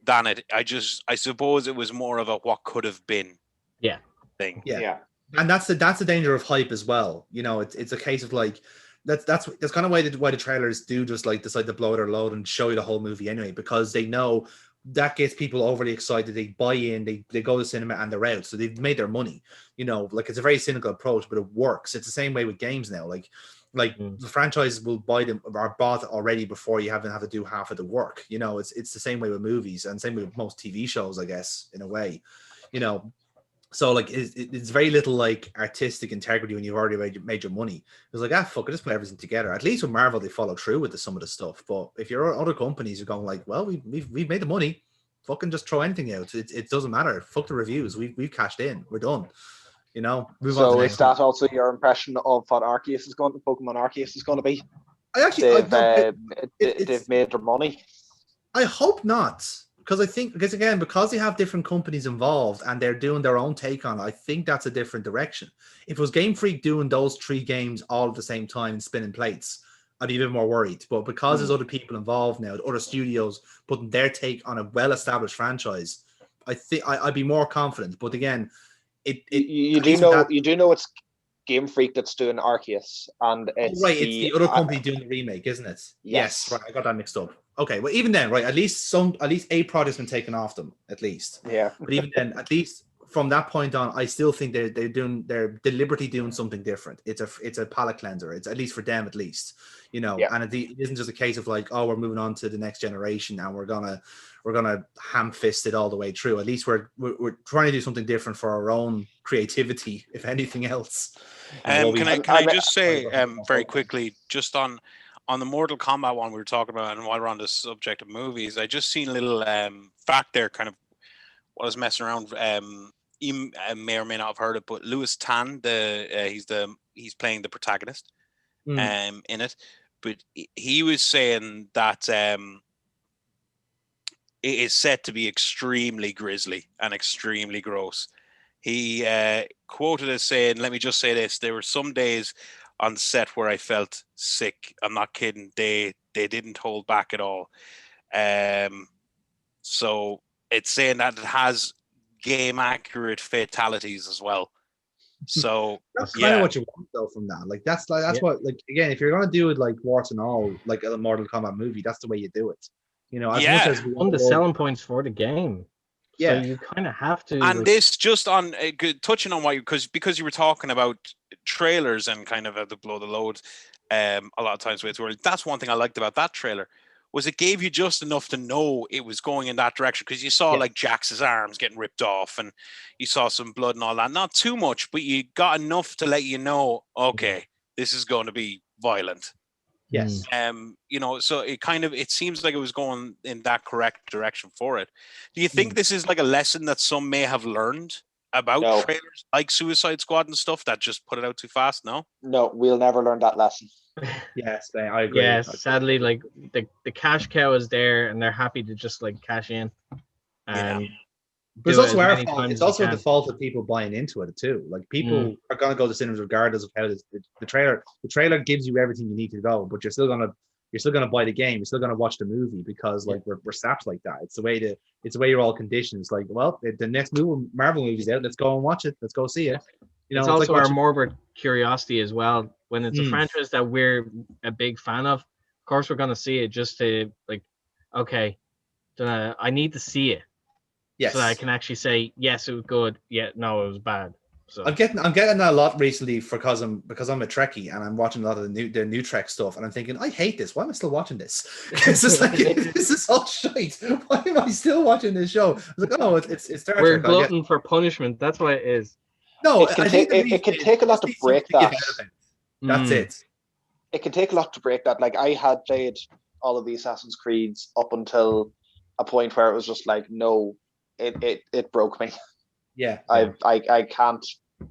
it. I suppose it was more of a what could have been. Yeah. thing. Yeah. And that's the danger of hype as well. You know, it's a case of like that's kind of why the trailers do just like decide to blow their load and show you the whole movie anyway, because they know that gets people overly excited. They buy in, they go to cinema and they're out. So they've made their money. You know, like it's a very cynical approach, but it works. It's the same way with games now. Like the franchises will buy them are bought already before you have to do half of the work. You know, it's the same way with movies and same way with most TV shows, I guess, in a way. You know, so like it's very little like artistic integrity when you've already made your money. It's like, fuck it, just put everything together. At least with Marvel, they follow through with some of the stuff. But if you're other companies, you're going like, well, we've made the money, fucking just throw anything out. It doesn't matter. Fuck the reviews. We've cashed in. We're done. You know. So is that also your impression of what Pokemon Arceus is going to be? They've made their money. I hope not. Because they have different companies involved and they're doing their own take on it, I think that's a different direction. If it was Game Freak doing those 3 games all at the same time and spinning plates, I'd be a bit more worried. But because there's other people involved now, other studios putting their take on a well-established franchise, I think I'd be more confident. But again, you do know it's Game Freak that's doing Arceus, and it's it's the other company doing the remake, isn't it? Yes, right. I got that mixed up. Okay, well, even then, right? At least a product's been taken off them, at least. Yeah. But even then, at least from that point on, I still think they're deliberately doing something different. It's a palate cleanser. It's at least for them, at least, you know. Yeah. And it isn't just a case of like, oh, we're moving on to the next generation and we're gonna ham fist it all the way through. At least we're trying to do something different for our own creativity, if anything else. Can I just say very quickly, just on the Mortal Kombat one we were talking about, and while we're on the subject of movies, I just seen a little fact there, kind of while I was messing around. You may or may not have heard it, but Louis Tan, he's playing the protagonist in it, but he was saying that it is set to be extremely grisly and extremely gross. He quoted as saying, "Let me just say this: there were some days on the set where I felt sick. I'm not kidding. They didn't hold back at all." So it's saying that it has game accurate fatalities as well. So that's kind of what you want though from that. Like that's what, like, again, if you're gonna do it like warts and all, like a Mortal Kombat movie, that's the way you do it. You know, as much as one of the selling points for the game. Yeah, so you kind of have to. And this just on touching on what because you were talking about trailers and kind of the blow the load a lot of times way too early. That's one thing I liked about that trailer, was it gave you just enough to know it was going in that direction, because you saw like Jax's arms getting ripped off and you saw some blood and all that. Not too much, but you got enough to let you know, okay, this is going to be violent. Yes. You know, so it seems like it was going in that correct direction for it. Do you think this is like a lesson that some may have learned about trailers like Suicide Squad and stuff, that just put it out too fast? No, we'll never learn that lesson. Yes, I agree. Yes, sadly, like the cash cow is there, and they're happy to just like cash in. But it's also our fault. It's also the fault of people buying into it too. Like people are going to go to cinemas regardless of how the trailer gives you everything you need to go, but you're still gonna buy the game. You're still gonna watch the movie because like we're sapped like that. It's the way you're all conditioned. It's like, well, the next Marvel movie's out. Let's go and watch it. Let's go see it. You know, it's also like our morbid curiosity as well. When it's a franchise that we're a big fan of course we're gonna see it just to like, okay, I need to see it. Yes. So that I can actually say, yes, it was good. Yeah, no, it was bad. So I'm getting that a lot recently because I'm a Trekkie and I'm watching a lot of the new Trek stuff, and I'm thinking, I hate this. Why am I still watching this? It's just like this is all shite. Why am I still watching this show? I was like, oh, it's Star Trek. We're glutton for punishment. That's what it is. No, it can take a lot to break that. That's it. It can take a lot to break that. Like I had played all of the Assassin's Creeds up until a point where it was just like, no. It broke me. Yeah. I can't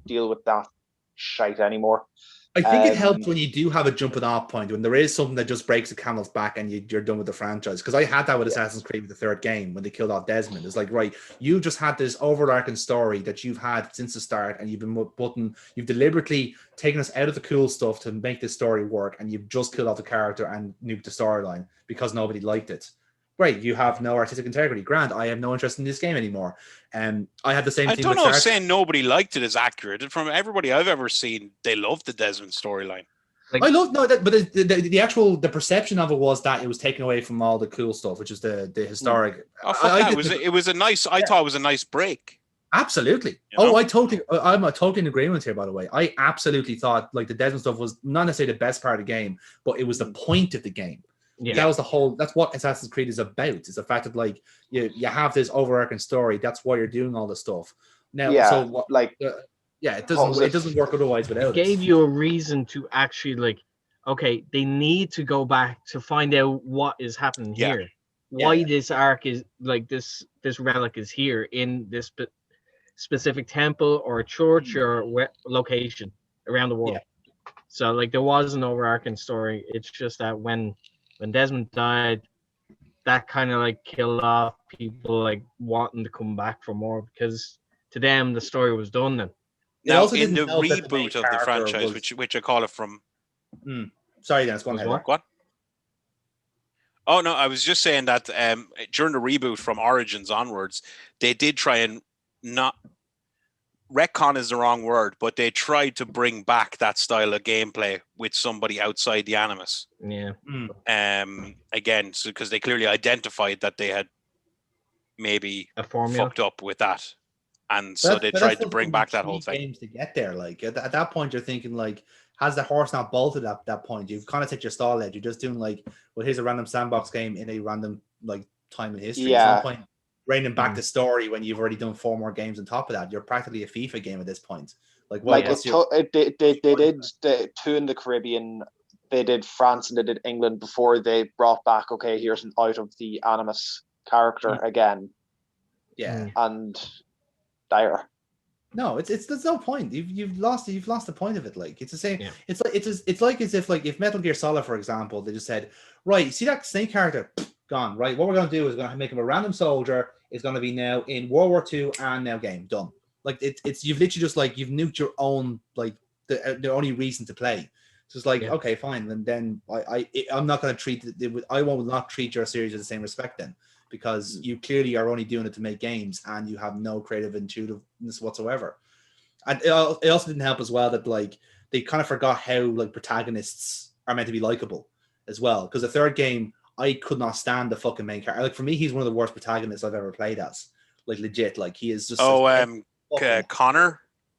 deal with that shite anymore. I think it helps when you do have a jumping off point, when there is something that just breaks the camel's back and you're done with the franchise. Because I had that with Assassin's Creed with the third game when they killed off Desmond. It's like, right, you just had this overarching story that you've had since the start, and you've deliberately taken us out of the cool stuff to make this story work, and you've just killed off the character and nuked the storyline because nobody liked it. Great, you have no artistic integrity. Grant, I have no interest in this game anymore. And I had the same I thing don't with know if Star saying nobody liked it is accurate. From everybody I've ever seen, they loved the Desmond storyline. Like, I love but the actual perception of it was that it was taken away from all the cool stuff, which is the historic. Oh, fuck that. It was a nice. I thought it was a nice break. Absolutely. You know? I'm totally in agreement here. By the way, I absolutely thought like the Desmond stuff was not necessarily the best part of the game, but it was the point of the game. Yeah. That was the whole. That's what Assassin's Creed is about. It's the fact that like you have this overarching story. That's why you're doing all this stuff. Now, so what, like. It doesn't work otherwise without it. It gave you a reason to actually like, okay, they need to go back to find out what is happening here. Why this arc is like this relic is here in this specific temple or church or location around the world. Yeah. So like there was an overarching story. It's just that when Desmond died, that kind of like killed off people like wanting to come back for more, because to them the story was done then. Now, in the reboot of the franchise, which I call it from... Sorry, Dennis, go ahead. What? Oh, no, I was just saying that during the reboot from Origins onwards, they did try and not... Retcon is the wrong word, but they tried to bring back that style of gameplay with somebody outside the Animus. Yeah. Again, because they clearly identified that they had maybe fucked up with that. And so they tried to bring back that whole thing. Games to get there, like at that point, you're thinking like, has the horse not bolted at that point? You've kind of set your stall edge. You're just doing like, well, here's a random sandbox game in a random like time in history. Yeah. There's no point reining back the story when you've already done 4 more games on top of that. You're practically a FIFA game at this point. Like, what? Like they did the 2 in the Caribbean. They did France and they did England before they brought back. Okay, here's an out of the Animus character again. Yeah, and. Dire. No, there's no point. You've lost the point of it. Like it's the same. Yeah. It's like as if like if Metal Gear Solid, for example, they just said, right, see that Snake character gone, right? What we're gonna do is gonna make him a random soldier. Is gonna be now in World War II and now game done. Like it's you've literally just like you've nuked your own like the only reason to play. So it's like okay, fine, and then I'm not gonna treat it. I will not treat your series with the same respect then. Because you clearly are only doing it to make games and you have no creative intuitiveness whatsoever. And it also didn't help as well that like they kind of forgot how like protagonists are meant to be likable as well. Because the third game, I could not stand the fucking main character. Like for me, he's one of the worst protagonists I've ever played as. Like legit, like he is just Connor.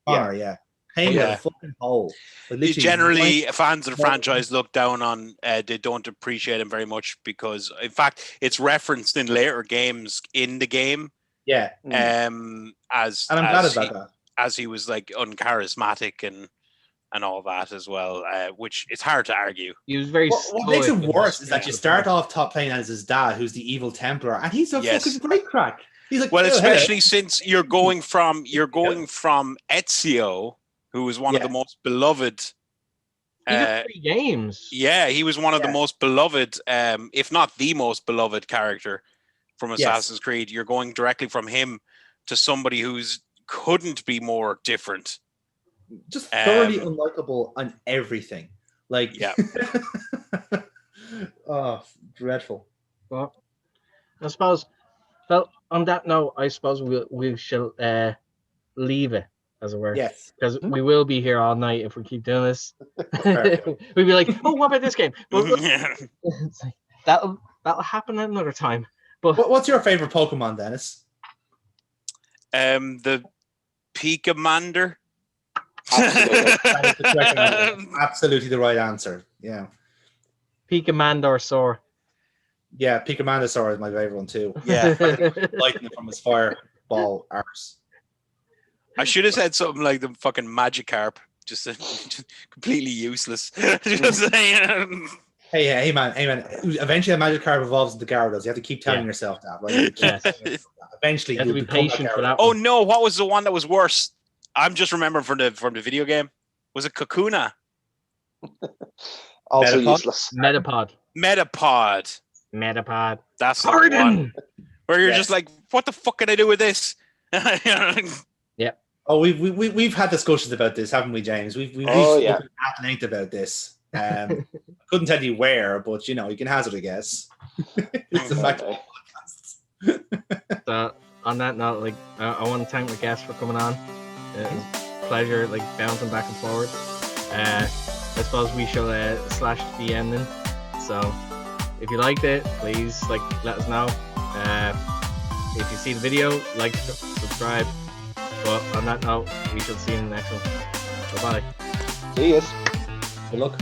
Yeah. Pain in the fucking hole. Generally, fans of the franchise look down on. They don't appreciate him very much because, in fact, it's referenced in later games in the game. Yeah. And I'm glad about that. As he was like uncharismatic and all that as well, which it's hard to argue. He was very. What makes it worse is that you start off top playing as his dad, who's the evil Templar, and he's a fucking great crack. He's like, well, especially since you're going from Ezio, who was one of the most beloved. He got 3 games. Yeah, he was one of the most beloved, if not the most beloved character from Assassin's Creed. You're going directly from him to somebody who's couldn't be more different. Just thoroughly unlikable on everything. Like, oh, dreadful. Well, I suppose. Well, on that note, I suppose we shall leave it, as it were. Yes. Because we will be here all night if we keep doing this. We'd be like, oh, what about this game? It's like, that'll happen at another time. But what's your favorite Pokemon, Dennis? The Pikamander. Absolutely the right answer. Yeah. Pikamandosaur. Yeah, Pikamandosaur is my favorite one too. Yeah. Lightning from his fireball arse. I should have said something like the fucking Magikarp. Just completely useless. Just saying. Hey, man. Eventually, a Magikarp evolves into Gyarados. You have to keep telling yourself that, right? Eventually, you have to be patient for that. Oh no! What was the one that was worse? I'm just remembering from the video game. Was it Kakuna? Also useless. Metapod. That's the one. Where you're just like, what the fuck can I do with this? Yeah. Oh, we've had discussions about this, haven't we, James? We've spoken at length about this. Couldn't tell you where, but you can hazard a guess. It's the fact Okay. So on that note, like I want to thank my guests for coming on. It was a pleasure, like bouncing back and forward. I suppose we shall slash the ending. So if you liked it, please like let us know. If you see the video, like, subscribe. But on that note, we shall see you in the next one. Bye bye. See you. Good luck.